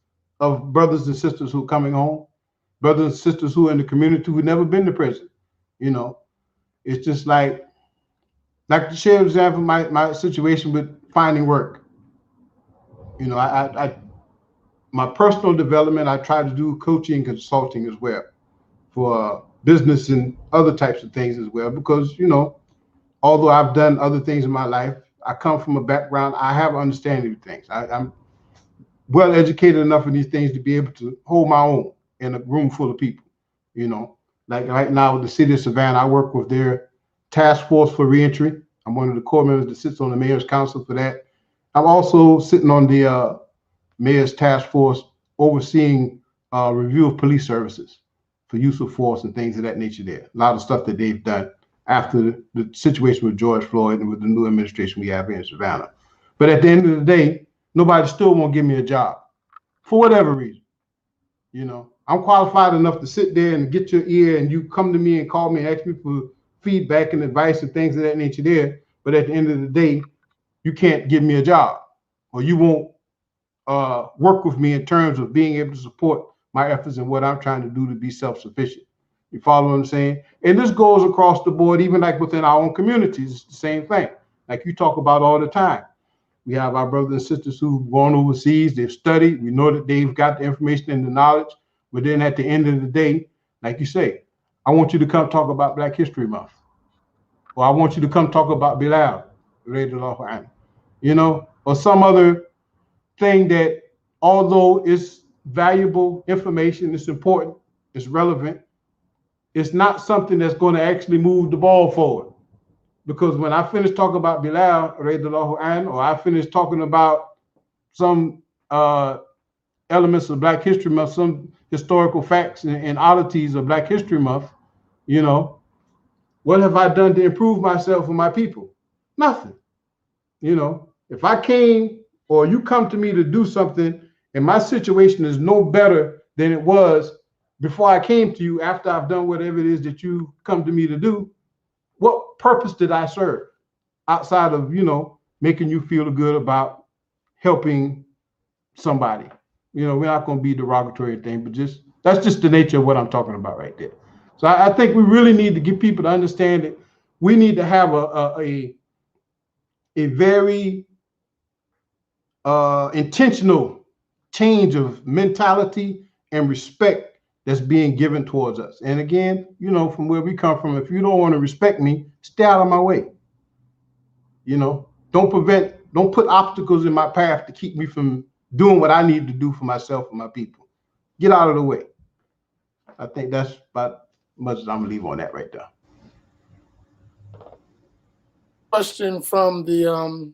of brothers and sisters who are coming home, brothers and sisters who are in the community who've never been to prison. You know, it's just like to share an example, my situation with finding work. You know, my personal development, I try to do coaching and consulting as well for business and other types of things as well, because, you know, although I've done other things in my life, I come from a background, I have an understanding of things. I'm well educated enough in these things to be able to hold my own in a room full of people. You know, like right now with the city of Savannah, I work with their task force for reentry. I'm one of the core members that sits on the mayor's council for that. I'm also sitting on the mayor's task force overseeing review of police services for use of force and things of that nature there. A lot of stuff that they've done after the situation with George Floyd and with the new administration we have here in Savannah. But at the end of the day, nobody still won't give me a job for whatever reason. You know, I'm qualified enough to sit there and get your ear, and you come to me and call me and ask me for feedback and advice and things of that nature there. But at the end of the day, you can't give me a job, or you won't work with me in terms of being able to support my efforts and what I'm trying to do to be self-sufficient. You follow what I'm saying? And this goes across the board, even like within our own communities, it's the same thing. Like you talk about all the time. We have our brothers and sisters who've gone overseas, they've studied, we know that they've got the information and the knowledge, but then at the end of the day, like you say, I want you to come talk about Black History Month. Or I want you to come talk about Bilal, you know, or some other thing that, although it's valuable information, it's important, it's relevant, it's not something that's going to actually move the ball forward. Because when I finish talking about Bilal, or I finish talking about some elements of Black History Month, some historical facts and oddities of Black History Month, you know, what have I done to improve myself and my people? Nothing. You know, if I came or you come to me to do something and my situation is no better than it was before I came to you, after I've done whatever it is that you come to me to do, what purpose did I serve outside of, you know, making you feel good about helping somebody? You know, we're not going to be derogatory thing, but just that's just the nature of what I'm talking about right there. So I think we really need to get people to understand that we need to have a very intentional change of mentality and respect that's being given towards us. And again, you know, from where we come from, if you don't want to respect me, stay out of my way. You know, don't put obstacles in my path to keep me from doing what I need to do for myself and my people. Get out of the way. I think that's about much as I'm gonna leave on that right there. Question from the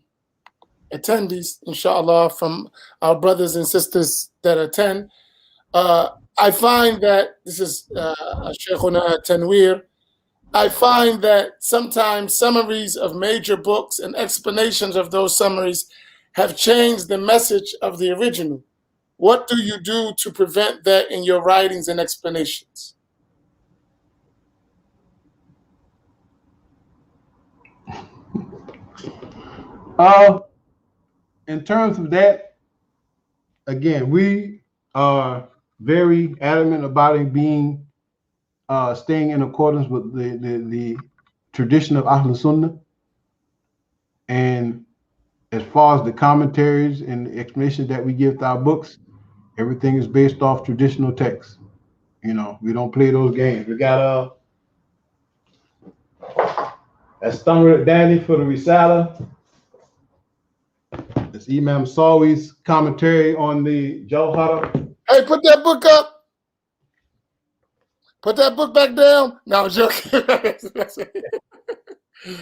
attendees, inshallah, from our brothers and sisters that attend. I find that this is Shaykhuna Tanweer. I find that sometimes summaries of major books and explanations of those summaries have changed the message of the original. What do you do to prevent that in your writings and explanations? In terms of that, again, we are very adamant about it being staying in accordance with the tradition of Ahl Sunnah. And as far as the commentaries and the explanations that we give to our books, everything is based off traditional texts. You know, we don't play those games. We got a Stammer Danny for the Risala. It's Imam Sawi's commentary on the Jawhara. Hey, put that book up. Put that book back down. No, I'm joking.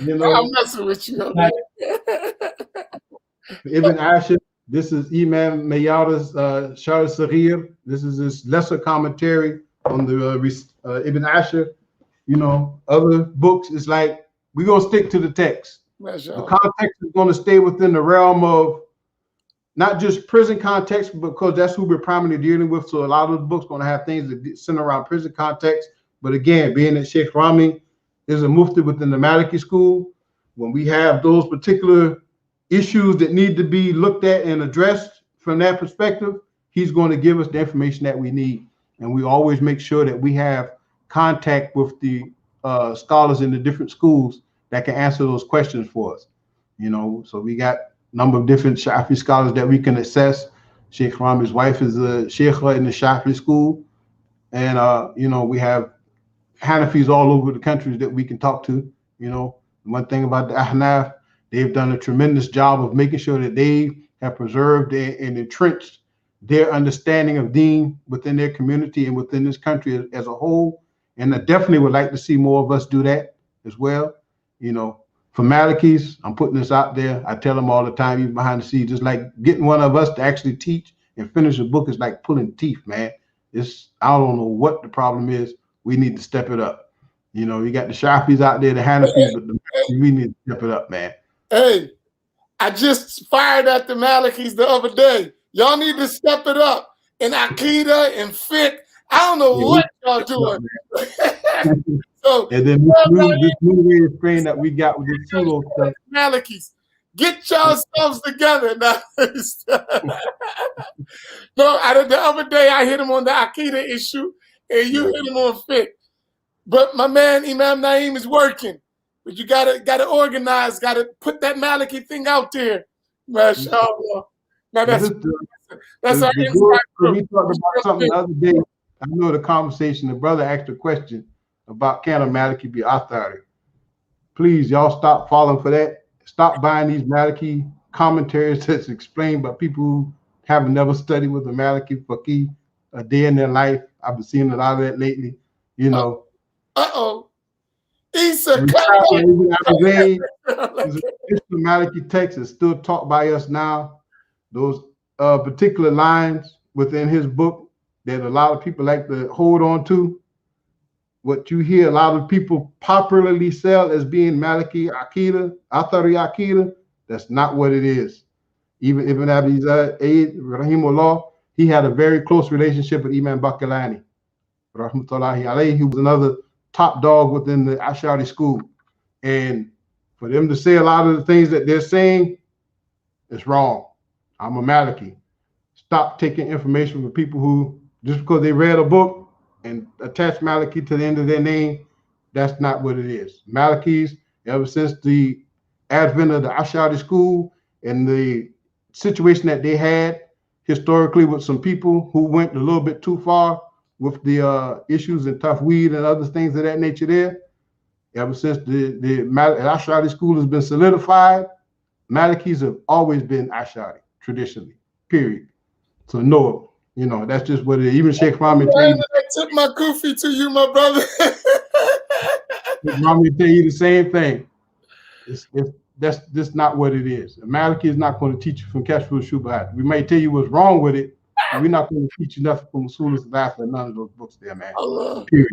You know, I'm messing with you. Okay? Ibn Ashir, this is Imam Mayada's Shar Zahir. This is his lesser commentary on the Ibn Ashir. You know, other books, it's like we're going to stick to the text. The context is going to stay within the realm of not just prison context, because that's who we're primarily dealing with. So a lot of the books going to have things that center around prison context. But again, being that Sheikh Rami is a mufti within the Maliki school, when we have those particular issues that need to be looked at and addressed from that perspective, he's going to give us the information that we need. And we always make sure that we have contact with the scholars in the different schools that can answer those questions for us. You know, so we got a number of different Shafi scholars that we can assess. Sheikh Rami's wife is a sheikha in the Shafi school. And, you know, we have Hanafis all over the countries that we can talk to. You know, one thing about the Ahnaf, they've done a tremendous job of making sure that they have preserved and entrenched their understanding of Deen within their community and within this country as a whole. And I definitely would like to see more of us do that as well. You know, for Malikis, I'm putting this out there. I tell them all the time, even behind the scenes, just like getting one of us to actually teach and finish a book is like pulling teeth, man. I don't know what the problem is. We need to step it up. You know, you got the Shafis out there, the Hanafis, but we need to step it up, man. Hey, I just fired at the Malikis the other day. Y'all need to step it up in Aqidah and fiqh. I don't know what y'all doing. So, and then this new way of praying that we got with this pseudo stuff. Malakis, get yourselves together now. No, the other day I hit him on the Akida issue, and you hit him on fiqh. But my man Imam Naeem is working. But you gotta organize, gotta put that Maliki thing out there. MashaAllah. Now that's our insight. We talked about something the other day. I know the conversation, the brother asked a question about can a Maliki be authority. Please, y'all stop falling for that. Stop buying these Maliki commentaries that's explained by people who have never studied with the Maliki Faqih a day in their life. I've been seeing a lot of that lately. You know. Isa, the Maliki text is still taught by us now. Those particular lines within his book that a lot of people like to hold on to. What you hear a lot of people popularly sell as being Maliki Aqidah, Athari Aqidah, that's not what it is. Even Ibn Abi Zayd, Rahimullah, he had a very close relationship with Imam Baqillani, Rahmatullahi alayhi. He was another top dog within the Ash'ari school. And for them to say a lot of the things that they're saying, it's wrong. I'm a Maliki. Stop taking information from people who, just because they read a book and attach Maliki to the end of their name, that's not what it is. Malikis, ever since the advent of the Ash'ari school and the situation that they had historically with some people who went a little bit too far with the issues in Tafweed and other things of that nature there, ever since the Ash'ari school has been solidified, Malikis have always been Ash'ari, traditionally, period. So no, you know, that's just what it is. Even Sheikh Rami I took my kufi to you, my brother. Rami tell you the same thing. That's just not what it is. A Maliki is not going to teach you from Kashful Shubahat. We may tell you what's wrong with it, but we're not going to teach you nothing from Usul al-Thalath and none of those books there, man. Period.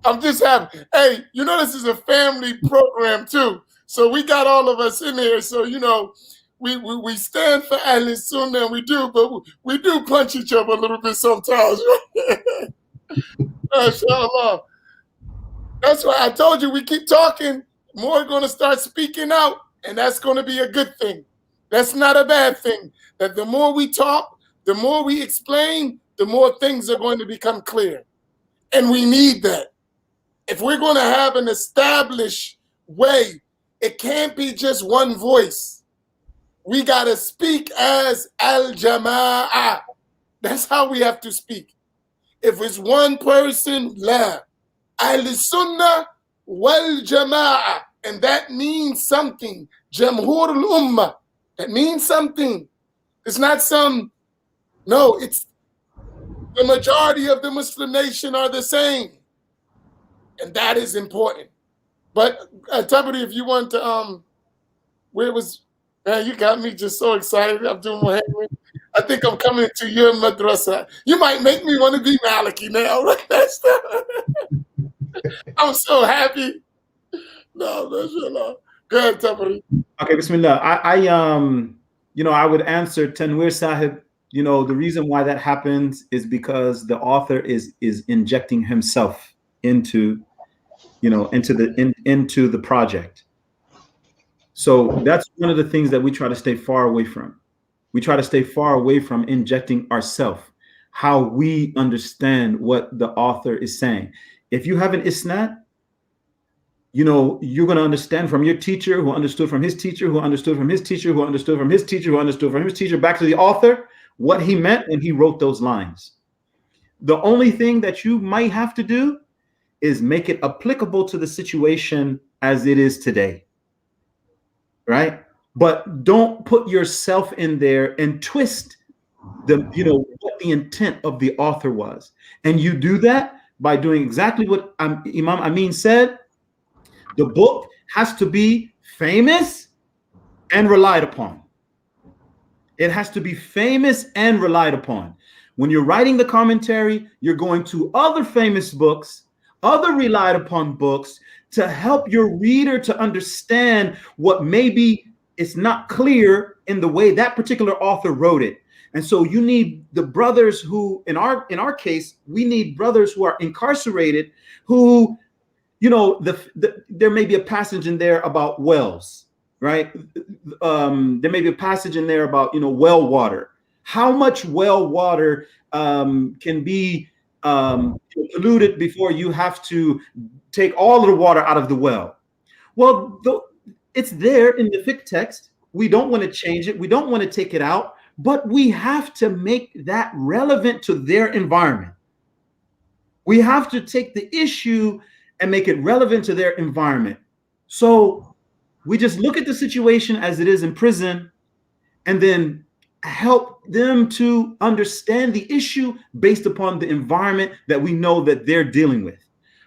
I'm just happy. Hey, you know this is a family program too, so we got all of us in here. So you know, we stand for Ahl Sunnah, and we do punch each other a little bit sometimes. MashaAllah. That's why I told you we keep talking. More going to start speaking out, and that's going to be a good thing. That's not a bad thing. That the more we talk, the more we explain, the more things are going to become clear. And we need that. If we're going to have an established way, it can't be just one voice. We got to speak as al-jama'ah. That's how we have to speak. If it's one person, la. Al-sunnah wal-jama'ah. And that means something. Jamhur al-ummah. That means something. It's not no, it's the majority of the Muslim nation are the same. And that is important. But Tabari, if you want to, where was, man, you got me just so excited. Abdul Muhaymin. I think I'm coming to your madrasa. You might make me want to be Maliki now. I'm so happy. No, mashallah. Go ahead, Tabari. Okay, bismillah. I would answer Tanwir Sahib. You know, the reason why that happens is because the author is injecting himself into the project. So that's one of the things that we try to stay far away from. We try to stay far away from injecting ourselves, how we understand what the author is saying. If you have an isnad, you know, you're going to understand from your teacher who understood from his teacher, who understood from his teacher, who understood from his teacher, who understood from his teacher, back to the author, what he meant when he wrote those lines. The only thing that you might have to do is make it applicable to the situation as it is today, right? But don't put yourself in there and twist what the intent of the author was. And you do that by doing exactly what Imam Amin said. The book has to be famous and relied upon. It has to be famous and relied upon. When you're writing the commentary, you're going to other famous books, other relied upon books to help your reader to understand what maybe it's not clear in the way that particular author wrote it. And so you need the brothers who, in our case, we need brothers who are incarcerated, who, you know, there may be a passage in there about wells, right? There may be a passage in there about, you know, well water. How much well water can be polluted before you have to take all of the water out of the well? Well, it's there in the fiqh text. We don't want to change it. We don't want to take it out, but we have to make that relevant to their environment. We have to take the issue and make it relevant to their environment. So we just look at the situation as it is in prison and then help them to understand the issue based upon the environment that we know that they're dealing with.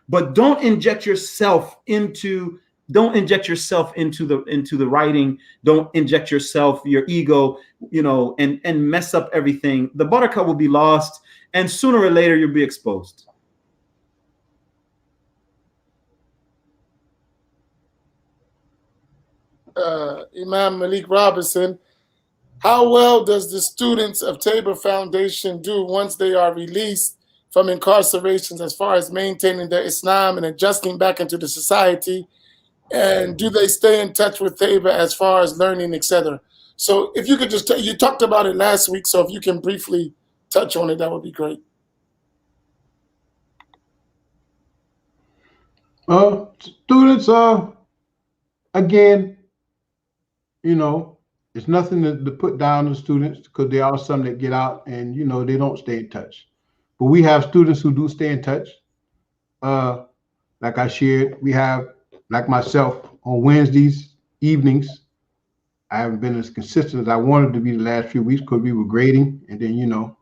But don't inject yourself into the writing. Don't inject yourself, your ego, you know, and mess up everything. The barakah will be lost, and sooner or later you'll be exposed. Imam Malik Robinson, how well does the students of Tayba Foundation do once they are released from incarcerations as far as maintaining their Islam and adjusting back into the society? And do they stay in touch with Tayba as far as learning, etc.? So if you could just you talked about it last week, so if you can briefly touch on it, that would be great. Students, again, you know, it's nothing to put down on students, because there are some that get out and, you know, they don't stay in touch. But we have students who do stay in touch. Like I shared, we have, like myself, on Wednesdays evenings. I haven't been as consistent as I wanted to be the last few weeks because we were grading. And then, you know,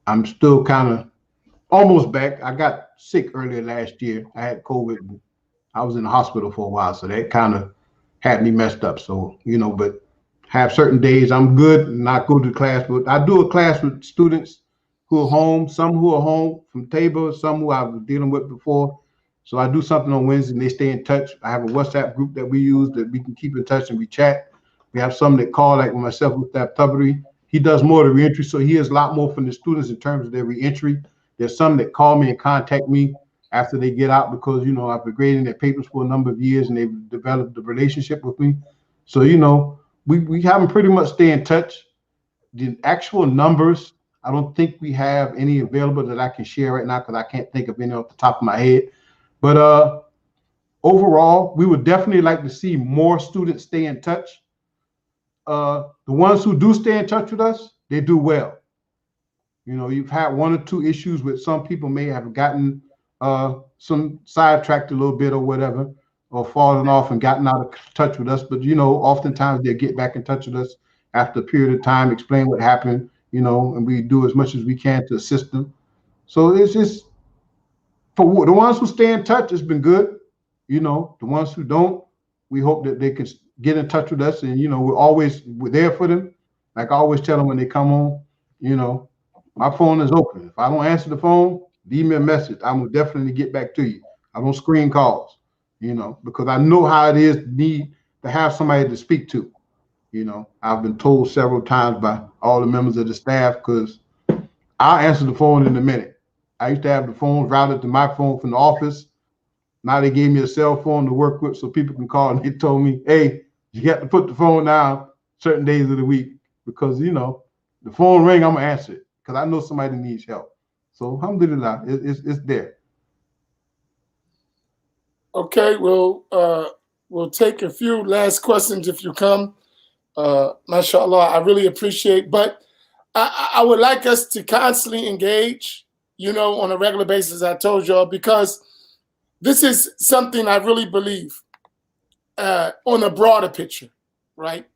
I'm still kind of almost back. I got sick earlier last year. I had COVID. I was in the hospital for a while, so that kind of had me messed up. So, you know, but have certain days I'm good and not go to class. But I do a class with students who are home, some who are home from Tabor, some who I was dealing with before. So I do something on Wednesday and they stay in touch. I have a WhatsApp group that we use that we can keep in touch and we chat. We have some that call, like with myself with that Tabari. He does more of the reentry, so he hears a lot more from the students in terms of their reentry. There's some that call me and contact me after they get out because, you know, I've been grading their papers for a number of years and they've developed a relationship with me. So, you know, we have them pretty much stay in touch. The actual numbers, I don't think we have any available that I can share right now because I can't think of any off the top of my head. But overall, we would definitely like to see more students stay in touch. The ones who do stay in touch with us, they do well. You know, you've had one or two issues with some people may have gotten some sidetracked a little bit or whatever, or fallen off and gotten out of touch with us. But, you know, oftentimes they get back in touch with us after a period of time, explain what happened, you know, and we do as much as we can to assist them. So it's just, for the ones who stay in touch, it's been good. You know, the ones who don't, we hope that they can get in touch with us. And, you know, we're there for them. Like I always tell them when they come home, you know, my phone is open. If I don't answer the phone, leave me a message. I will definitely get back to you. I don't screen calls, you know, because I know how it is to need to have somebody to speak to. You know, I've been told several times by all the members of the staff, because I'll answer the phone in a minute. I used to have the phone routed to my phone from the office. Now they gave me a cell phone to work with so people can call, and they told me, hey, you got to put the phone down certain days of the week because, you know, the phone ring, I'm going to answer it because I know somebody needs help. So alhamdulillah, it's there. Okay, we'll take a few last questions if you come. MashaAllah, I really appreciate, but I would like us to constantly engage, you know, on a regular basis, I told y'all, because this is something I really believe on a broader picture, right?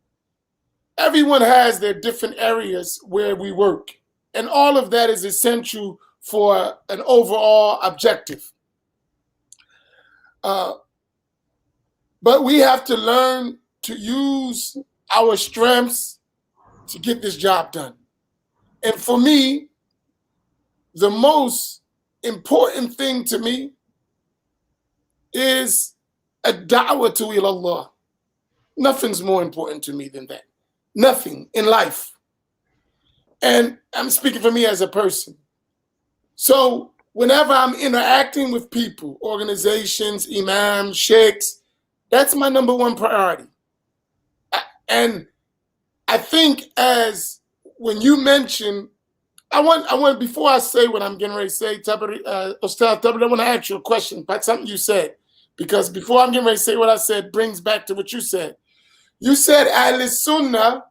Everyone has their different areas where we work, and all of that is essential for an overall objective. But we have to learn to use our strengths to get this job done. And for me, the most important thing to me is a da'wah to ilallah. Nothing's more important to me than that. Nothing in life. And I'm speaking for me as a person. So whenever I'm interacting with people, organizations, imams, sheikhs, that's my number one priority. And I think as when you mention, I want before I say what I'm getting ready to say, Tabari, Ustad Tabari, I want to ask you a question about something you said, because before I'm getting ready to say what I said brings back to what you said. You said Ahl Sunnah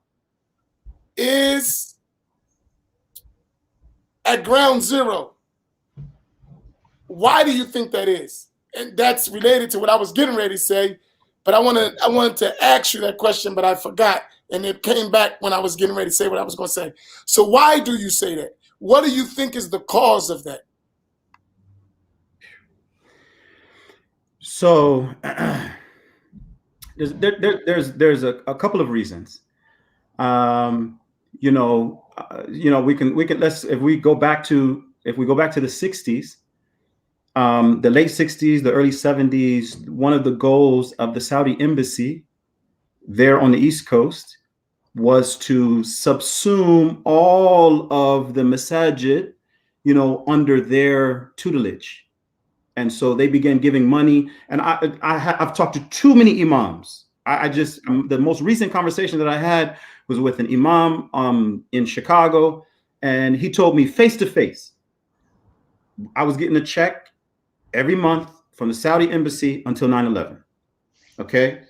is at ground zero. Why do you think that is? And that's related to what I was getting ready to say, but I wanted to ask you that question, but I forgot, and it came back when I was getting ready to say what I was going to say. So why do you say that? What do you think is the cause of that? So there's a couple of reasons. We can if we go back to the 60s, the late 60s, the early 70s, one of the goals of the Saudi embassy there on the East Coast was to subsume all of the masajid, under their tutelage. And so they began giving money. And I've talked to too many imams. The most recent conversation that I had was with an imam in Chicago, and he told me face to face, I was getting a check every month from the Saudi embassy until 9/11. Okay.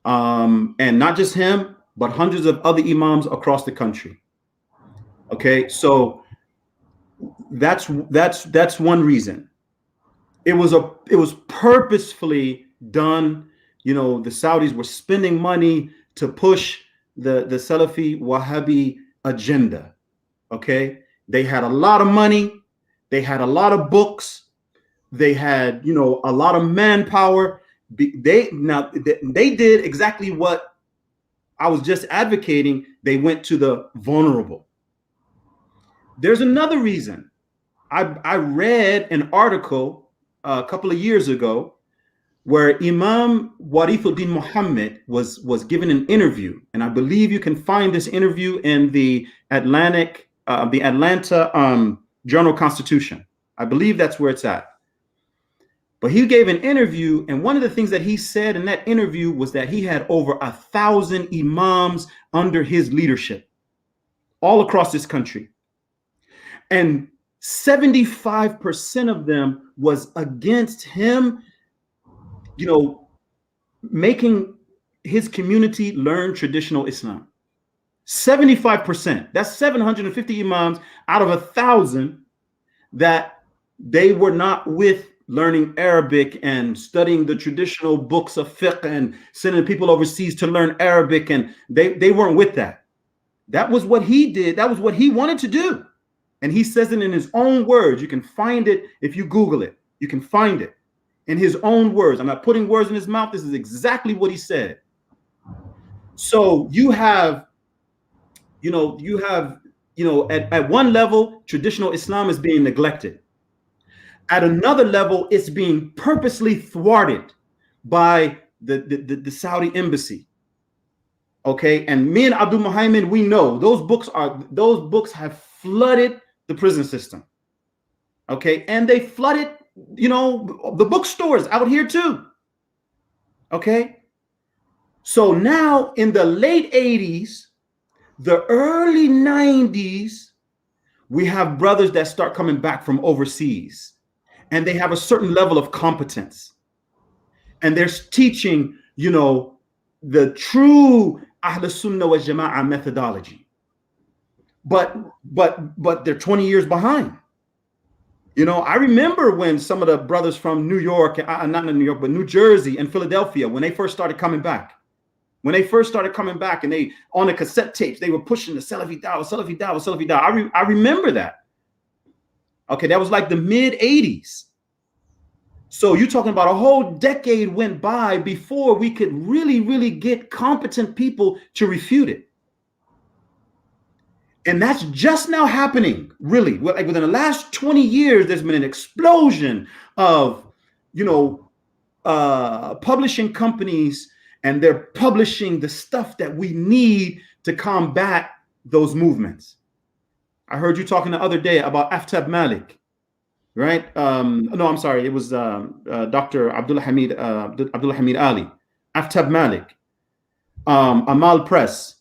And not just him, but hundreds of other imams across the country. Okay. So that's one reason. It was purposefully done. The Saudis were spending money to push the Salafi Wahhabi agenda. Okay. They had a lot of money. They had a lot of books. They had, a lot of manpower. They did exactly what I was just advocating. They went to the vulnerable. There's another reason. I read an article a couple of years ago where Imam Amin Muhammad was given an interview, and I believe you can find this interview in the Atlanta Journal-Constitution. I believe that's where it's at. But he gave an interview, and one of the things that he said in that interview was that he had over 1,000 imams under his leadership all across this country. And 75% of them was against him, making his community learn traditional Islam. 75%. That's 750 imams out of 1,000 that they were not with learning Arabic and studying the traditional books of fiqh and sending people overseas to learn Arabic. And they weren't with that. That was what he did. That was what he wanted to do. And he says it in his own words. You can find it if you Google it. You can find it in his own words. I'm not putting words in his mouth. This is exactly what he said. So you have at one level, traditional Islam is being neglected. At another level, it's being purposely thwarted by the Saudi embassy. Okay, and me and Abdul Muhaymin, we know those books have flooded the prison system. Okay, and they flooded, the bookstores out here too. Okay, so now in the late 80s, the early 90s, we have brothers that start coming back from overseas, and they have a certain level of competence, and they're teaching, the true Ahl Sunnah wa Jama'ah methodology. But they're 20 years behind. I remember when some of the brothers from New York, not New York, but New Jersey and Philadelphia, when they first started coming back. When they first started coming back, and they on the cassette tapes, they were pushing the Salafi Dawah, Salafi Dawah, Salafi Dawah. I remember that. Okay, that was like the mid 80s. So you're talking about a whole decade went by before we could really, really get competent people to refute it. And that's just now happening, really. Like within the last 20 years, there's been an explosion of, publishing companies and they're publishing the stuff that we need to combat those movements. I heard you talking the other day about Aftab Malik, right? No, I'm sorry. It was Dr. Abdul Hamid Ali, Aftab Malik, Amal Press.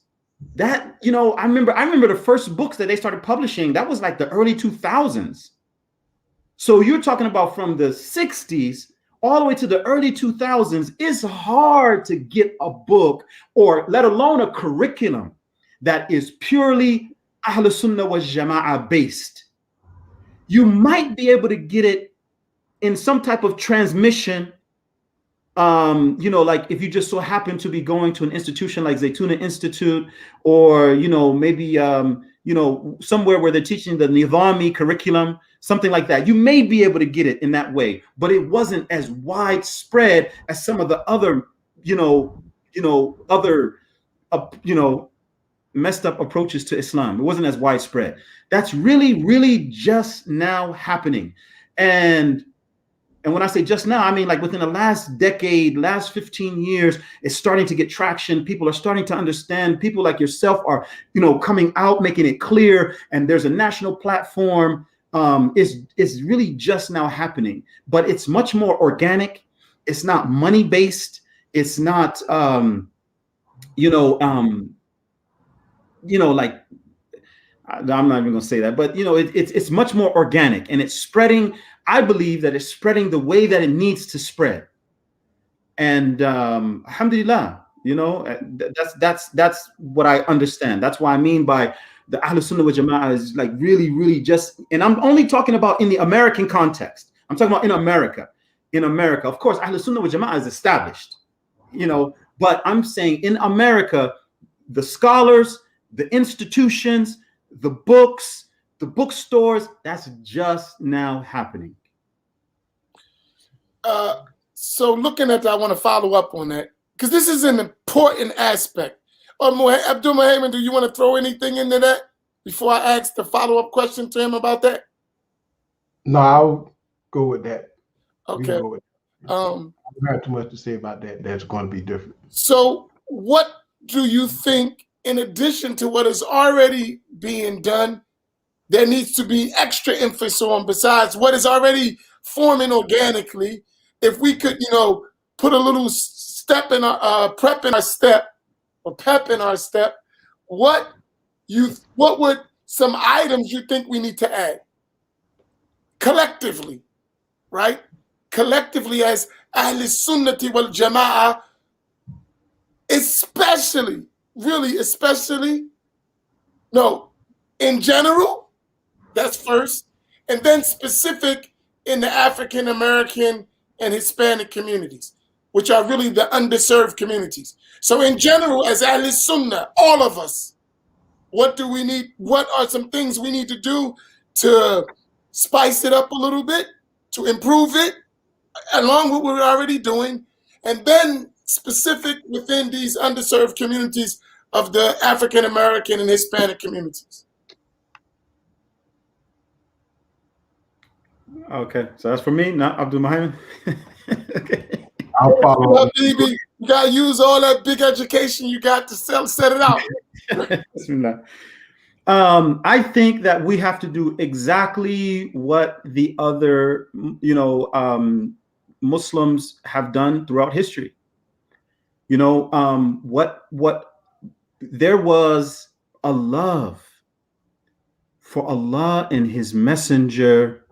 That, you know, I remember the first books that they started publishing. That was like the early 2000s. So you're talking about from the 60s all the way to the early 2000s. It's hard to get a book, or let alone a curriculum, that is purely Ahl Sunnah wa Jama'ah based. You might be able to get it in some type of transmission, you know, like if you just so happen to be going to an institution like Zaytuna Institute, or, you know, maybe, you know, somewhere where they're teaching the Nizami curriculum, something like that. You may be able to get it in that way, but it wasn't as widespread as some of the other, messed up approaches to Islam. It wasn't as widespread. That's really, really just now happening. And when I say just now, I mean like within the last decade, last 15 years, it's starting to get traction. People are starting to understand. People like yourself are, you know, coming out, making it clear. And there's a national platform. It's really just now happening, but it's much more organic. It's not money based. It's not, like, I'm not even going to say that, but, you know, it's much more organic, and it's spreading. I believe that it's spreading the way that it needs to spread. And alhamdulillah, you know, that's what I understand. That's what I mean by the Ahl Sunnah wal Jama'ah is like really, really just, and I'm only talking about in the American context. I'm talking about in America. In America, of course, Ahl Sunnah wal Jama'ah is established, you know, but I'm saying in America, the scholars, the institutions, the books, the bookstores, that's just now happening. So looking at that, I want to follow up on that, because this is an important aspect. Abdul Muhaymin, do you want to throw anything into that before I ask the follow-up question to him about that? No, I'll go with that. Okay. Go with that. I don't have too much to say about that. That's going to be different. So what do you think, in addition to what is already being done, there needs to be extra emphasis on besides what is already forming organically? If we could, you know, put a little step in our pep in our step, what would some items you think we need to add collectively, right? Collectively as Ahl Sunnati wal Jama'ah, in general, that's first, and then specific in the African American and Hispanic communities, which are really the underserved communities. So in general, as Ahl Sunnah, all of us, what do we need? What are some things we need to do to spice it up a little bit, to improve it, along with what we're already doing? And then specific within these underserved communities of the African American and Hispanic communities. Okay, so that's for me, not Abdul Muhaymin. Okay. I'll follow up. You gotta use all that big education you got to set it out. I think that we have to do exactly what the other, Muslims have done throughout history. You know, what there was a love for Allah and His Messenger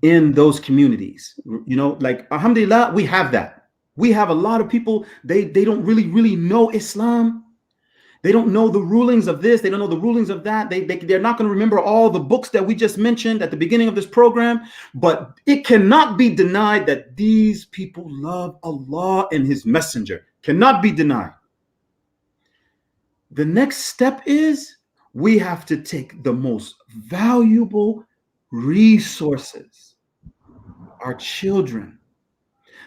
in those communities. You know, like alhamdulillah, we have that. We have a lot of people, they don't really know Islam. They don't know the rulings of this. They don't know the rulings of that. They're not going to remember all the books that we just mentioned at the beginning of this program. But it cannot be denied that these people love Allah and His Messenger. Cannot be denied. The next step is we have to take the most valuable resources, our children,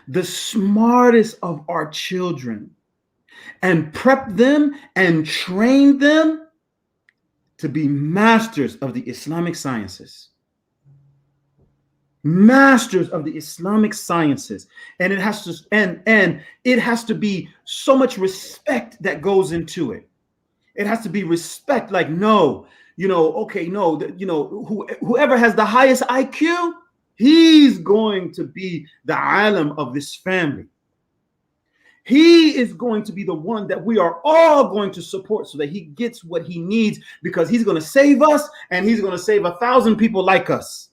the smartest of our children, and prep them and train them to be masters of the Islamic sciences. masters of the Islamic sciences, and it has to and it has to be so much respect that goes into it. It has to be respect, like, no, okay, no, whoever has the highest IQ, he's going to be the alim of this family. He is going to be the one that we are all going to support so that he gets what he needs, because he's going to save us and he's going to save 1,000 people like us.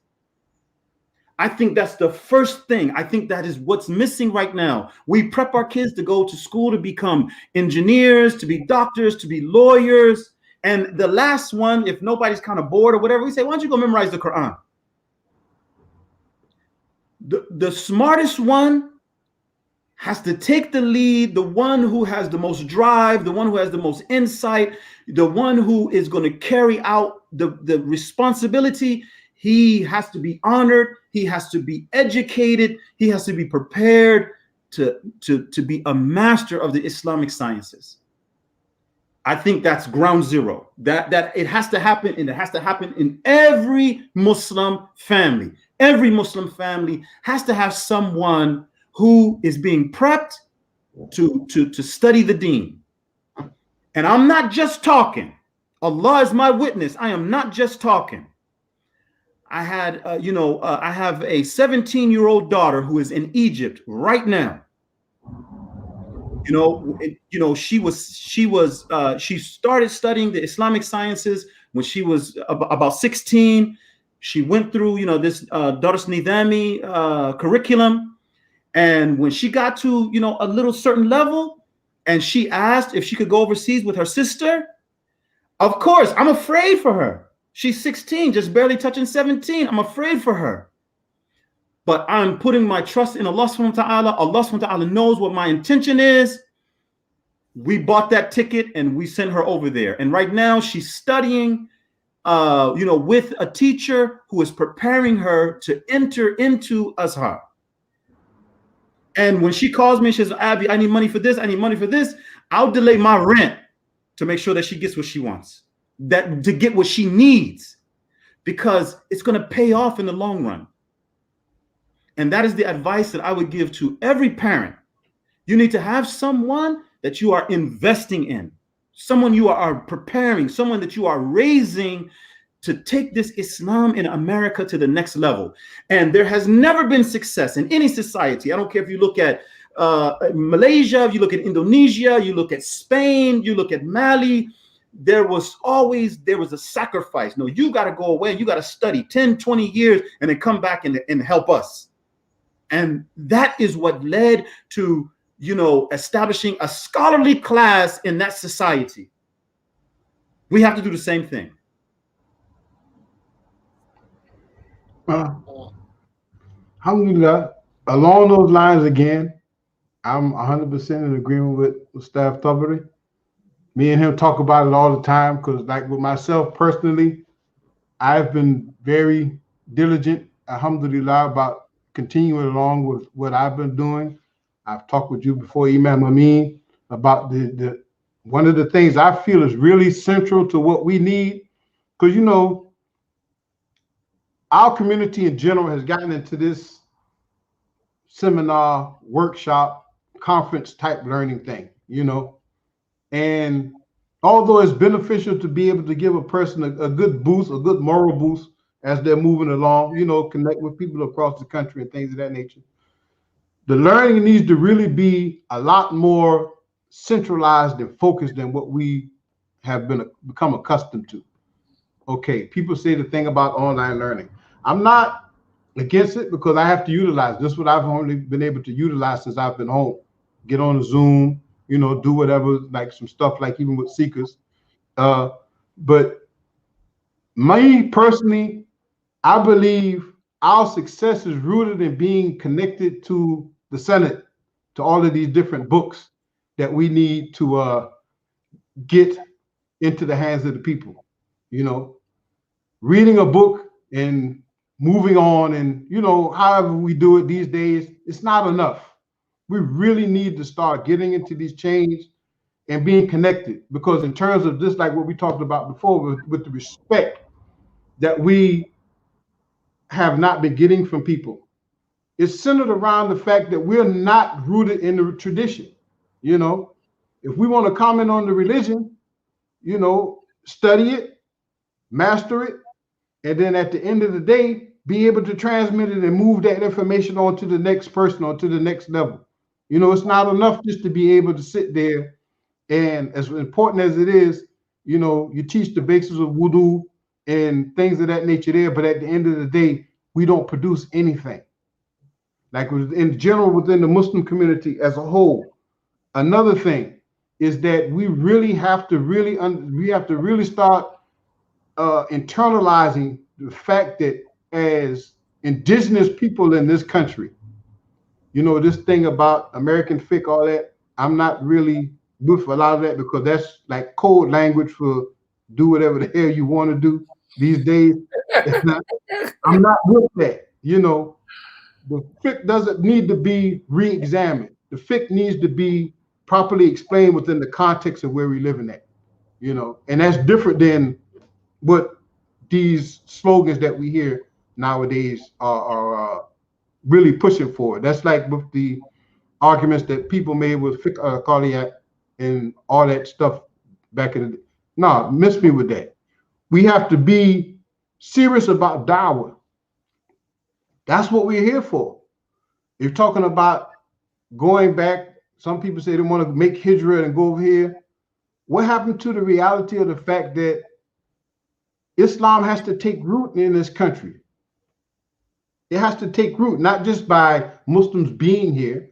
I think that's the first thing. I think that is what's missing right now. We prep our kids to go to school to become engineers, to be doctors, to be lawyers. And the last one, if nobody's kind of bored or whatever, we say, why don't you go memorize the Quran? The smartest one has to take the lead, the one who has the most drive, the one who has the most insight, the one who is going to carry out the responsibility. He has to be honored. He has to be educated. He has to be prepared to be a master of the Islamic sciences. I think that's ground zero. That it has to happen, and it has to happen in every Muslim family. Every Muslim family has to have someone who is being prepped to study the deen. And I'm not just talking. Allah is my witness. I am not just talking. I had, I have a 17-year-old daughter who is in Egypt right now. She started studying the Islamic sciences when she was about 16. She went through, this Dars Nidami curriculum. And when she got to, a little certain level, and she asked if she could go overseas with her sister, of course, I'm afraid for her. She's 16, just barely touching 17. I'm afraid for her. But I'm putting my trust in Allah subhanahu wa ta'ala. Allah subhanahu wa ta'ala knows what my intention is. We bought that ticket and we sent her over there. And right now she's studying, with a teacher who is preparing her to enter into Azhar. And when she calls me, she says, Abby, I need money for this. I need money for this. I'll delay my rent to make sure that she gets what she wants, to get what she needs, because it's going to pay off in the long run. And that is the advice that I would give to every parent. You need to have someone that you are investing in, someone you are preparing, someone that you are raising to take this Islam in America to the next level. And there has never been success in any society. I don't care if you look at Malaysia, if you look at Indonesia, you look at Spain, you look at Mali. There was a sacrifice. No, you got to go away. You got to study 10, 20 years and then come back and help us. And that is what led to, establishing a scholarly class in that society. We have to do the same thing. Alhamdulillah, along those lines again, I'm 100% in agreement with Ustaz Tabari. Me and him talk about it all the time, because like with myself personally, I've been very diligent, alhamdulillah, about continuing along with what I've been doing. I've talked with you before, Imam Amin, about the one of the things I feel is really central to what we need, because our community in general has gotten into this seminar, workshop, conference type learning thing, and although it's beneficial to be able to give a person a good boost, a good moral boost as they're moving along, connect with people across the country and things of that nature, the learning needs to really be a lot more centralized and focused than what we have become accustomed to. Okay, people say the thing about online learning. I'm not against it, because I have to utilize this. What I've only been able to utilize since I've been home. Get on a Zoom, do whatever, like some stuff, like even with Seekers. But me personally, I believe our success is rooted in being connected to the Senate, to all of these different books that we need to get into the hands of the people. Reading a book and moving on, and however we do it these days, it's not enough. We really need to start getting into these chains and being connected, because in terms of this, like what we talked about before, with the respect that we have not been getting from people is centered around the fact that we're not rooted in the tradition. You know, if we want to comment on the religion, you know, study it, master it, and then at the end of the day, be able to transmit it and move that information on to the next person or to the next level. You know, it's not enough just to be able to sit there, and as important as it is, you know, you teach the basics of wudu and things of that nature there, but at the end of the day, we don't produce anything. Like in general within the Muslim community as a whole. Another thing is that we really have to really start internalizing the fact that as indigenous people in this country, you know, this thing about American fiqh, all that, I'm not really with a lot of that because that's like code language for do whatever the hell you want to do these days. I'm not with that. You know, the fiqh doesn't need to be re-examined. The fiqh needs to be properly explained within the context of where we're living at, you know, and that's different than what these slogans that we hear nowadays are really pushing for. That's like with the arguments that people made with fiqh Qaliat and all that stuff back in the day. No, miss me with that. We have to be serious about dawah. That's what we're here for. You're talking about going back. Some people say they want to make hijrah and go over here. What happened to the reality of the fact that Islam has to take root in this country? It has to take root, not just by Muslims being here,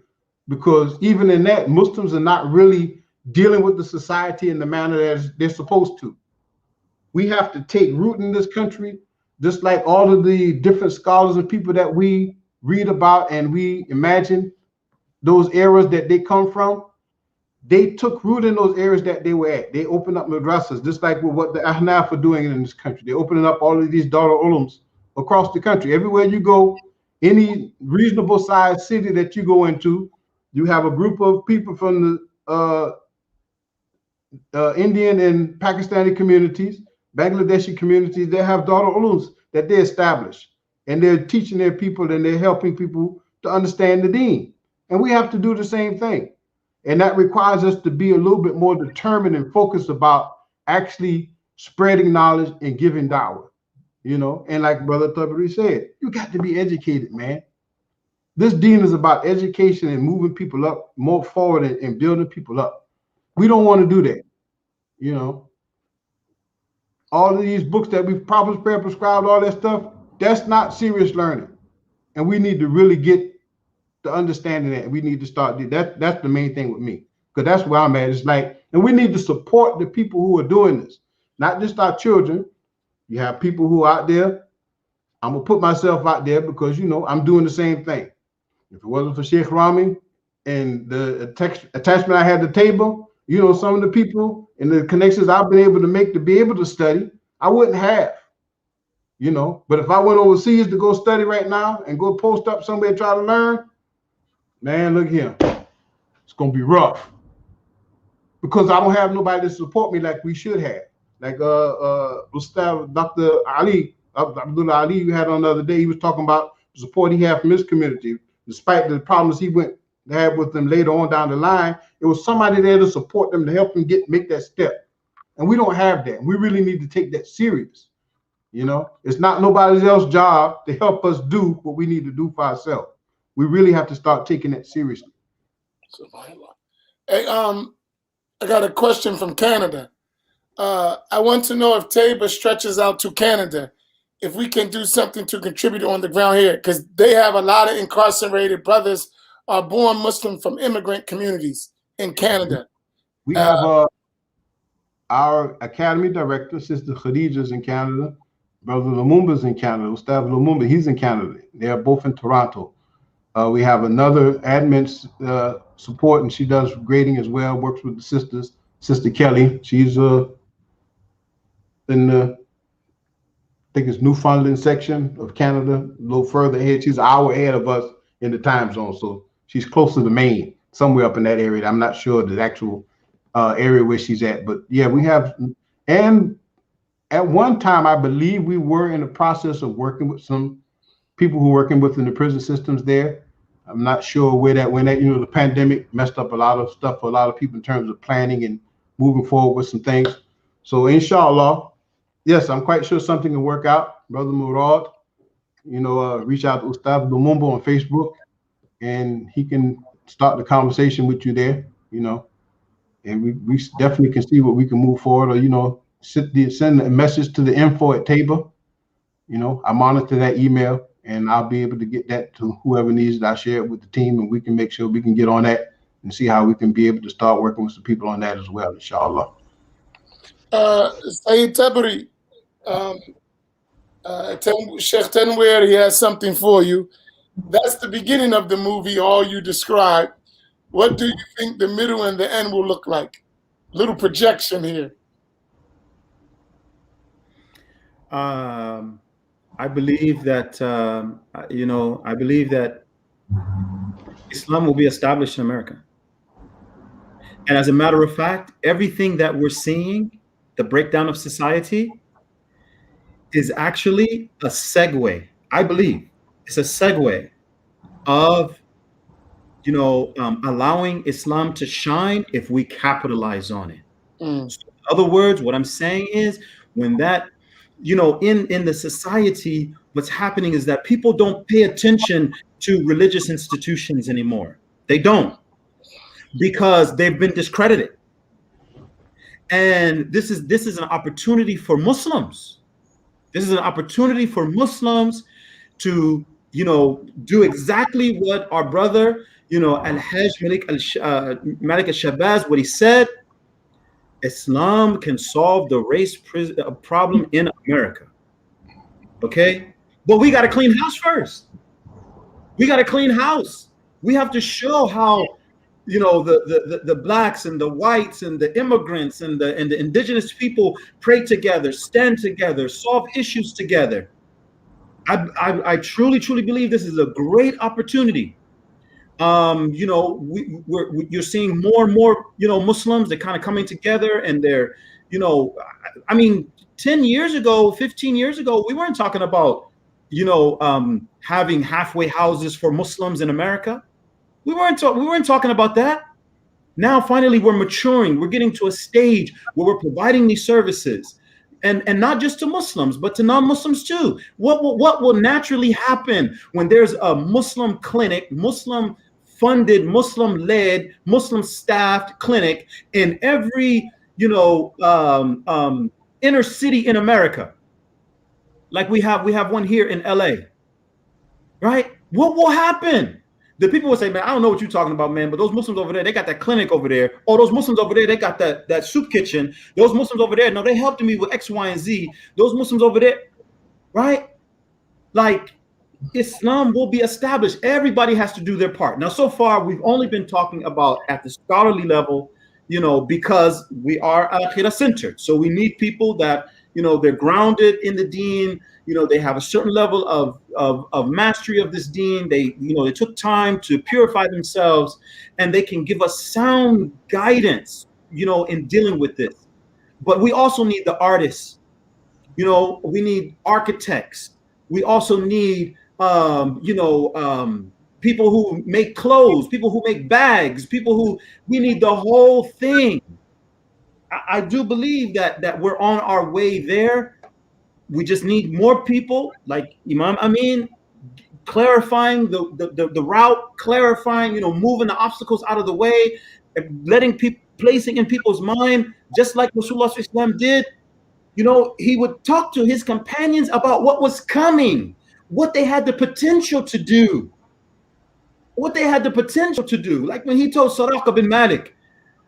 because even in that, Muslims are not really dealing with the society in the manner that they're supposed to. We have to take root in this country, just like all of the different scholars and people that we read about and we imagine those eras that they come from. They took root in those areas that they were at. They opened up madrasas, just like what the Ahnaf are doing in this country. They're opening up all of these Darul Ulums across the country. Everywhere you go, any reasonable sized city that you go into, you have a group of people from the Indian and Pakistani communities, Bangladeshi communities. They have Darul Ulums that they establish, and they're teaching their people and they're helping people to understand the deen. And we have to do the same thing. And that requires us to be a little bit more determined and focused about actually spreading knowledge and giving da'wah, you know. And like Brother Tabari said, you got to be educated, man. This deen is about education and moving people up more forward and building people up. We don't want to do that, you know. All of these books that we've probably prescribed, all that stuff, that's not serious learning. And we need to really get the understanding that we need to start. That's the main thing with me, because that's where I'm at. It's like, and we need to support the people who are doing this, not just our children. You have people who are out there. I'm gonna put myself out there because, you know, I'm doing the same thing. If it wasn't for Sheikh Rami and the attachment I had to Tabor, you know, some of the people and the connections I've been able to make to be able to study, I wouldn't have, you know. But if I went overseas to go study right now and go post up somewhere and try to learn, man, look here, it's gonna be rough because I don't have nobody to support me like we should have. Like Ustad Dr. Ali, Abdul Ali, you had on the other day, he was talking about the support he had from his community, despite the problems he had with them later on down the line. It was somebody there to support them, to help them make that step. And we don't have that. We really need to take that serious. You know, it's not nobody else's job to help us do what we need to do for ourselves. We really have to start taking that seriously. Hey, I got a question from Canada. I want to know if Tayba stretches out to Canada, if we can do something to contribute on the ground here, because they have a lot of incarcerated brothers are born Muslim from immigrant communities in Canada. We have our academy director, Sister Khadija's in Canada, Brother Lumumba's in Canada, Ustad Lumumba, he's in Canada. They are both in Toronto. We have another admin support, and she does grading as well, works with the sisters. Sister Kelly, she's in the, I think it's Newfoundland section of Canada, a little further ahead. She's an hour ahead of us in the time zone, so she's close to the Maine, somewhere up in that area. I'm not sure the actual area where she's at, but yeah, we have. And at one time, I believe we were in the process of working with some people who are working within the prison systems there. I'm not sure where that went at. You know, the pandemic messed up a lot of stuff for a lot of people in terms of planning and moving forward with some things. So inshallah, yes, I'm quite sure something will work out. Brother Murad, you know, reach out to Ustad Lumumba on Facebook, and he can start the conversation with you there, you know, and we definitely can see what we can move forward, or, you know, send a message to the info at Tayba. You know, I monitor that email, and I'll be able to get that to whoever needs it. I share it with the team, and we can make sure we can get on that and see how we can be able to start working with some people on that as well, inshallah. Sayyid Tabari, Sheikh Tanwir, he has something for you. That's the beginning of the movie, all you described. What do you think the middle and the end will look like? Little projection here. I believe that, you know, I believe that Islam will be established in America. And as a matter of fact, everything that we're seeing, the breakdown of society, is actually a segue. I believe it's a segue of, you know, allowing Islam to shine if we capitalize on it. So in other words, what I'm saying is, when that, you know, in the society, what's happening is that people don't pay attention to religious institutions anymore. They don't, because they've been discredited. And this is an opportunity for Muslims. This is an opportunity for Muslims to, you know, do exactly what our brother, you know, Al-Hajj Malik al-Shabazz, what he said. Islam can solve the race problem in America. Okay? But we got to clean house first. We got to clean house. We have to show how, you know, the blacks and the whites and the immigrants and the indigenous people pray together, stand together, solve issues together. I truly believe this is a great opportunity. You know, you're seeing more and more, you know, Muslims, they're kind of coming together, and they're, you know, I mean, 10 years ago, 15 years ago, we weren't talking about, you know, having halfway houses for Muslims in America. We weren't talking about that. Now, finally, we're maturing. We're getting to a stage where we're providing these services, and not just to Muslims, but to non-Muslims too. What will naturally happen when there's a Muslim clinic, Muslim funded, Muslim-led, Muslim-staffed clinic in every, you know, inner city in America? Like we have one here in LA, right? What will happen? The people will say, man, I don't know what you're talking about, man, but those Muslims over there, they got that clinic over there. Oh, those Muslims over there, they got that soup kitchen. Those Muslims over there, no, they helped me with X, Y, and Z. Those Muslims over there, right? Like, Islam will be established. Everybody has to do their part. Now, so far, we've only been talking about at the scholarly level, you know, because we are akhirah centered. So we need people that, you know, they're grounded in the deen. You know, they have a certain level of mastery of this deen. They, you know, they took time to purify themselves, and they can give us sound guidance, you know, in dealing with this. But we also need the artists. You know, we need architects. We also need, you know, people who make clothes, people who make bags, we need the whole thing. I do believe that we're on our way there. We just need more people like Imam Amin, clarifying the route, clarifying, you know, moving the obstacles out of the way, letting people, placing in people's mind, just like Rasulullah Islam did. You know, he would talk to his companions about what was coming, what they had the potential to do, Like when he told Suraqah bin Malik,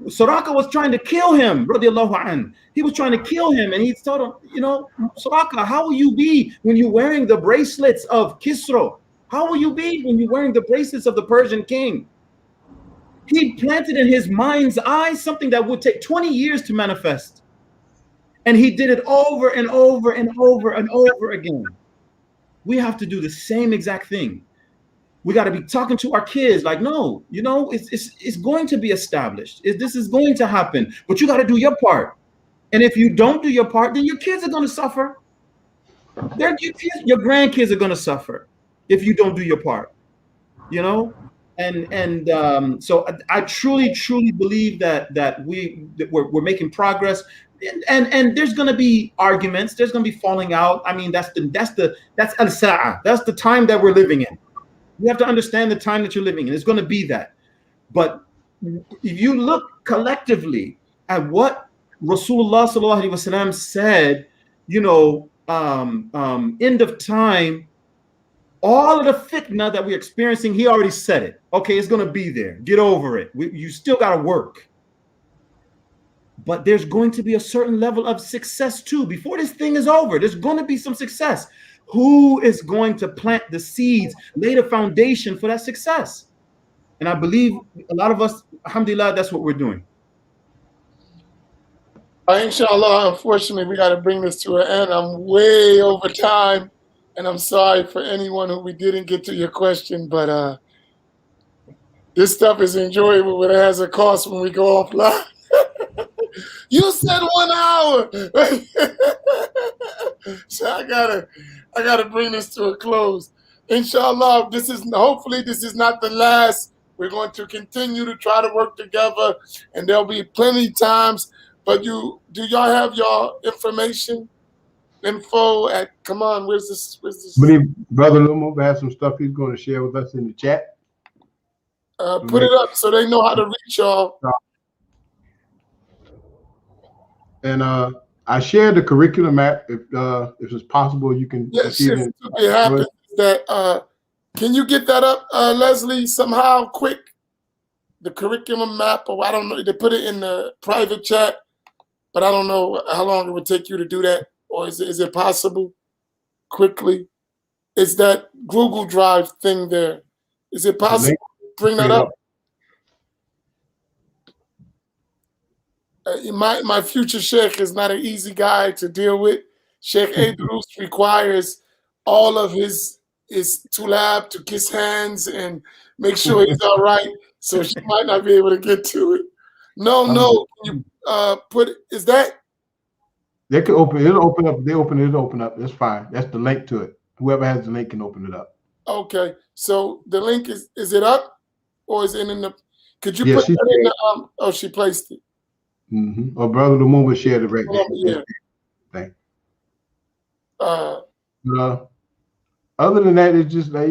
Suraqah was trying to kill him, radiallahu anhu. He was trying to kill him, and he told him, you know, Suraqah, how will you be when you're wearing the bracelets of Kisra? How will you be when you're wearing the bracelets of the Persian king? He planted in his mind's eye something that would take 20 years to manifest. And he did it over and over and over and over again. We have to do the same exact thing. We got to be talking to our kids like, no, you know, it's going to be established. This is going to happen, but you got to do your part. And if you don't do your part, then your kids are going to suffer. Your grandkids are going to suffer. if you don't do your part, you know? So I truly believe that we're making progress, and there's going to be arguments, there's going to be falling out. I mean, that's al-sa'a, that's the time that we're living in. You have to understand the time that you're living in. It's going to be that. But if you look collectively at what Rasulullah sallallahu alaihi wasallam said, you know, end of time, all of the fitna that we're experiencing, he already said it. Okay, it's going to be there. Get over it. You still got to work. But there's going to be a certain level of success too. Before this thing is over, there's going to be some success. Who is going to plant the seeds, lay the foundation for that success? And I believe a lot of us, alhamdulillah, that's what we're doing. Inshallah, unfortunately, we got to bring this to an end. I'm way over time, and I'm sorry for anyone who we didn't get to your question, but this stuff is enjoyable, but it has a cost when we go offline. You said 1 hour. So I gotta bring this to a close. Inshallah, hopefully this is not the last. We're going to continue to try to work together, and there'll be plenty times. But do y'all have your info at, come on, where's this? Brother Lumo has some stuff he's going to share with us in the chat. Put it up so they know how to reach y'all. And I shared the curriculum map. If it's possible, you can. Yes, it happens that. Can you get that up, Leslie, somehow quick? The curriculum map, or I don't know. They put it in the private chat, but I don't know how long it would take you to do that, or is it possible quickly? Is that Google Drive thing there? Is it possible? Bring that up. My future sheikh is not an easy guy to deal with. Sheikh Idrus requires all of his tulab to kiss hands and make sure he's all right. So she might not be able to get to it. No. You is that? They can open it'll open up. They open it'll open up. That's fine. That's the link to it. Whoever has the link can open it up. Okay. So the link is it up, or is it in the? Could you put that in the? Oh, she placed it. Mm-hmm. Or Brother Lumumba shared it right there. Yeah. Other than that, it's just like,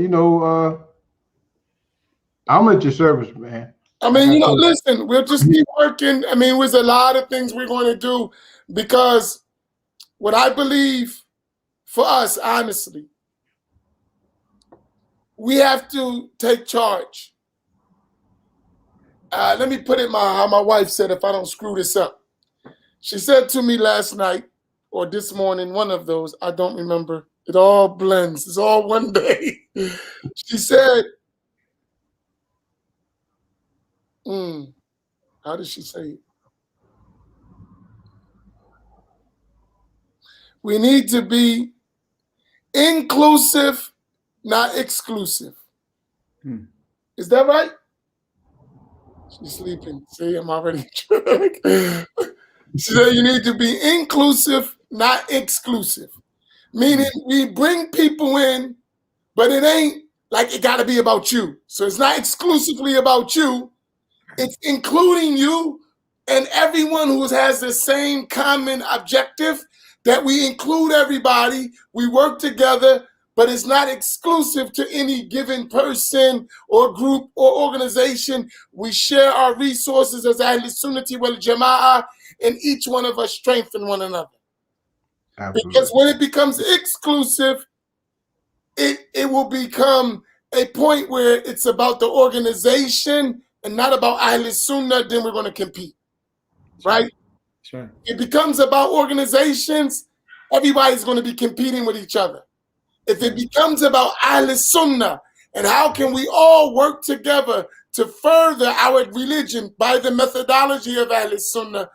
I'm at your service, man. I mean, listen, we'll just keep working. I mean, there's a lot of things we're going to do, because what I believe for us, honestly, we have to take charge. Let me put it how my wife said, if I don't screw this up. She said to me last night or this morning, one of those, I don't remember. It all blends. It's all one day. She said, how did she say it? We need to be inclusive, not exclusive. Is that right? She's sleeping. See, I'm already drunk. She said you need to be inclusive, not exclusive. Meaning we bring people in, but it ain't like it got to be about you. So it's not exclusively about you. It's including you and everyone who has the same common objective, that we include everybody, we work together, but it's not exclusive to any given person or group or organization. We share our resources as Ahl Sunnati wal Jama'ah, and each one of us strengthen one another. Absolutely. Because when it becomes exclusive, it will become a point where it's about the organization and not about Ahl Sunnah, then we're going to compete, right? Sure. It becomes about organizations, everybody's going to be competing with each other. If it becomes about Ahl Sunnah and how can we all work together to further our religion by the methodology of Ahl Sunnah,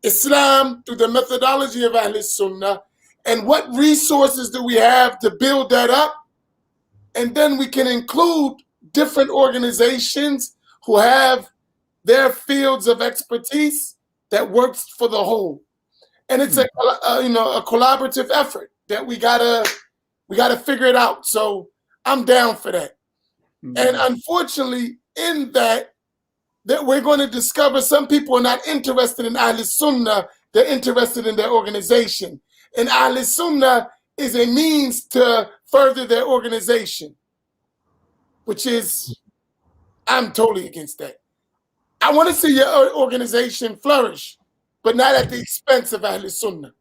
Islam through the methodology of Ahl Sunnah, and what resources do we have to build that up? And then we can include different organizations who have their fields of expertise that works for the whole. And it's a collaborative effort that we gotta figure it out. So I'm down for that. And unfortunately, in that we're going to discover some people are not interested in Ahl Sunnah, they're interested in their organization. And Ahl Sunnah is a means to further their organization, which is, I'm totally against that. I want to see your organization flourish, but not at the expense of Ahl Sunnah,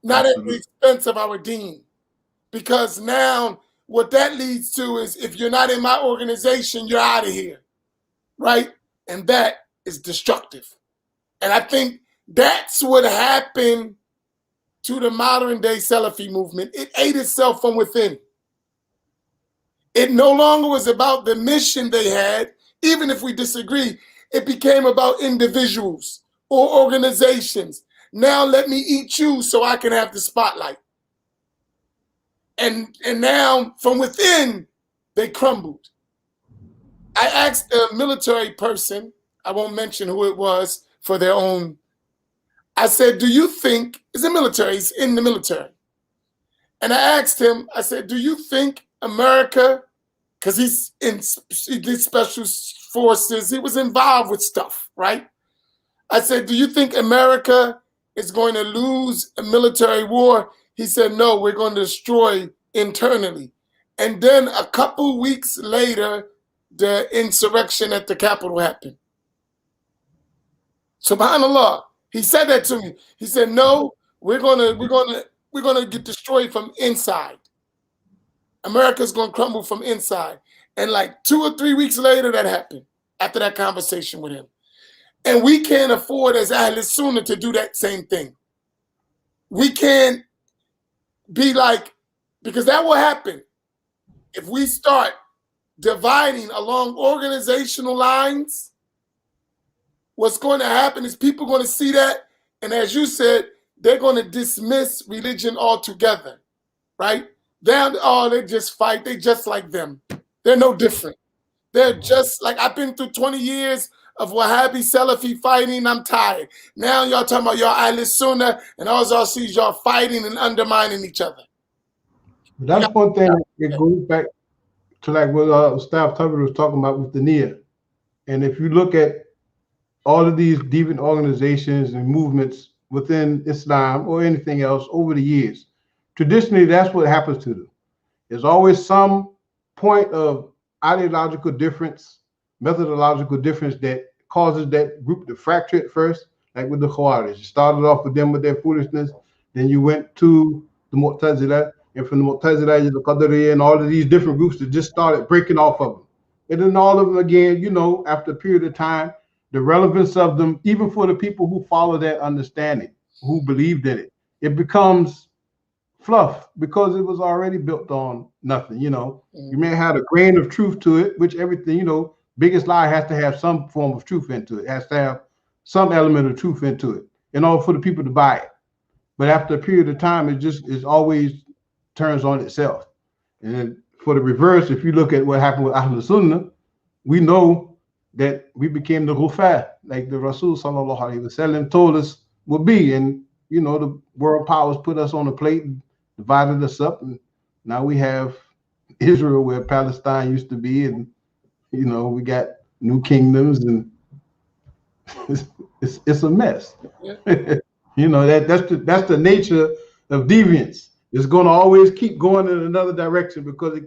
not at the expense of our deen. Because now what that leads to is, if you're not in my organization, you're out of here, right? And that is destructive. And I think that's what happened to the modern day Salafi movement. It ate itself from within. It no longer was about the mission they had, even if we disagree. It became about individuals or organizations. Now let me eat you so I can have the spotlight. And now from within, they crumbled. I asked a military person, I won't mention who it was for their own. I said, do you think, he's a military, he's in the military. And I asked him, I said, do you think America, because he did special forces, he was involved with stuff, right? I said, do you think America is going to lose a military war? He said, no, we're going to destroy internally. And then a couple weeks later, the insurrection at the Capitol happened. SubhanAllah. He said that to me. He said, no, we're gonna get destroyed from inside. America's gonna crumble from inside. And like 2 or 3 weeks later, that happened after that conversation with him. And we can't afford as Ahl Sunnah to do that same thing. We can't be like, because that will happen if we start dividing along organizational lines. What's going to happen is people are going to see that, and as you said, they're going to dismiss religion altogether, right? They just fight. They just like them. They're no different. They're just like, I've been through 20 years of Wahhabi Salafi fighting. I'm tired. Now y'all talking about y'all Ahl Sunnah, and all y'all see is y'all fighting and undermining each other. That's one thing. It goes back to like what Staff Tabari was talking about with the Nia. And if you look at all of these deviant organizations and movements within Islam or anything else over the years, traditionally, that's what happens to them. There's always some point of ideological difference, methodological difference that causes that group to fracture at first, like with the Khawarij. You started off with them with their foolishness, then you went to the Mu'tazila, and from the Mu'tazila, the Qadariya, and all of these different groups that just started breaking off of them. And then all of them again, you know, after a period of time, the relevance of them, even for the people who follow that understanding, who believed in it, it becomes fluff because it was already built on nothing, you know. You may have a grain of truth to it, which everything, you know, biggest lie has to have some form of truth into it, has to have some element of truth into it in order for the people to buy it. But after a period of time, it always turns on itself. And then for the reverse, if you look at what happened with Ahl Sunnah, we know that we became the Ghufah, like the Rasul sallallahu alaihi wasallam told us would be. And, you know, the world powers put us on a plate and divided us up. And now we have Israel where Palestine used to be. And, you know, we got new kingdoms, and it's a mess. You know, that's the nature of deviance. It's going to always keep going in another direction because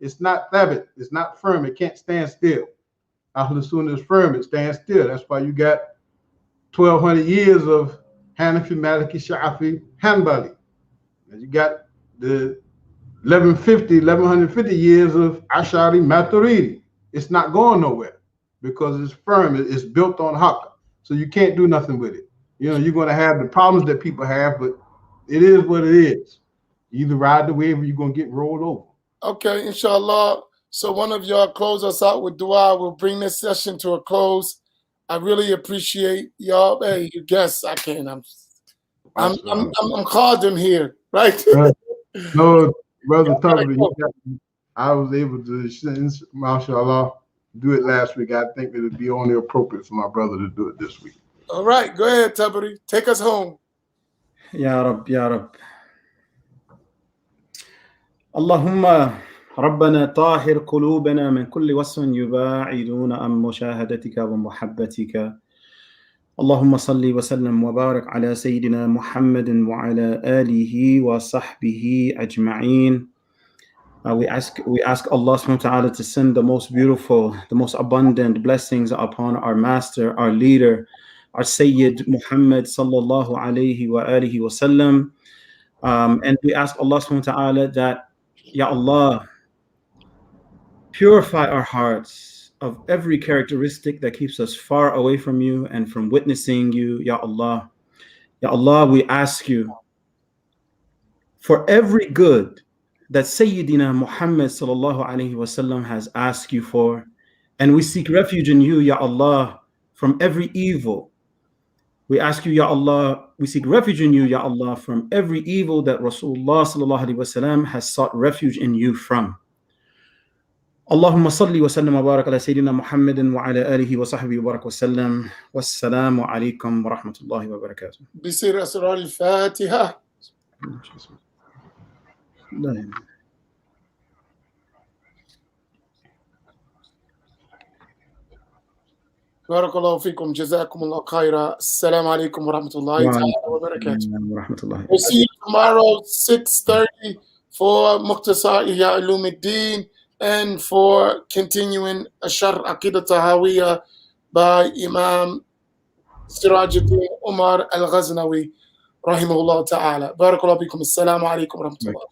it's not thabit, it's not firm, it can't stand still. Ahl Sunnah is firm, it stands still. That's why you got 1,200 years of Hanafi, Maliki, Shafi, Hanbali. And you got the 1,150 years of Ash'ari, Maturidi. It's not going nowhere because it's firm, it's built on Haqq. So you can't do nothing with it. You know, you're going to have the problems that people have, but it is what it is. You either ride the wave or you're going to get rolled over. Okay, inshallah. So one of y'all close us out with dua. We'll bring this session to a close. I really appreciate y'all. Hey, you guess I can't. I'm Khadim here, right? No, brother Tabari, I was able to, mashallah, do it last week. I think it would be only appropriate for my brother to do it this week. All right, go ahead, Tabari. Take us home. Ya Rab, Ya Rab. Allahumma ربنا طاهر قلوبنا من كل وسوس يباعدون عن مشاهدتك ومحبتك. اللهم صل وسلم وبارك على سيدنا محمد وعلى آله وصحبه أجمعين. We ask Allah subhanahu wa ta'ala to send the most beautiful, the most abundant blessings upon our master, our leader, our Sayyid Muhammad sallallahu alayhi wa alihi wa sallam. And we ask Allah subhanahu wa ta'ala that, Ya Allah, purify our hearts of every characteristic that keeps us far away from you and from witnessing you, Ya Allah. Ya Allah, we ask you for every good that Sayyidina Muhammad sallallahu alayhi wasallam has asked you for, and we seek refuge in you, Ya Allah, from every evil. We ask you, Ya Allah, we seek refuge in you, Ya Allah, from every evil that Rasulullah sallallahu alayhi wasallam has sought refuge in you from. Allahumma salli wa sallam wa barak ala Sayyidina Muhammadin wa ala alihi wa sahbihi wa barak wa sallam. Wassalamu alaikum wa rahmatullahi wa barakatuh. بسر أسرار الفاتحة. بارك الله فيكم جزاكم الله خيرا. السلام عليكم ورحمة الله تعالى وبركاته. We'll see you tomorrow 6:30 for Mukhtasar Ihya Ulum al-Din and for continuing Ashar Aqidah Tahawiyah by Imam Sirajuddin Umar al-Ghaznawi rahimahullah ta'ala. بارك الله فيكم. السلام عليكم ورحمة الله.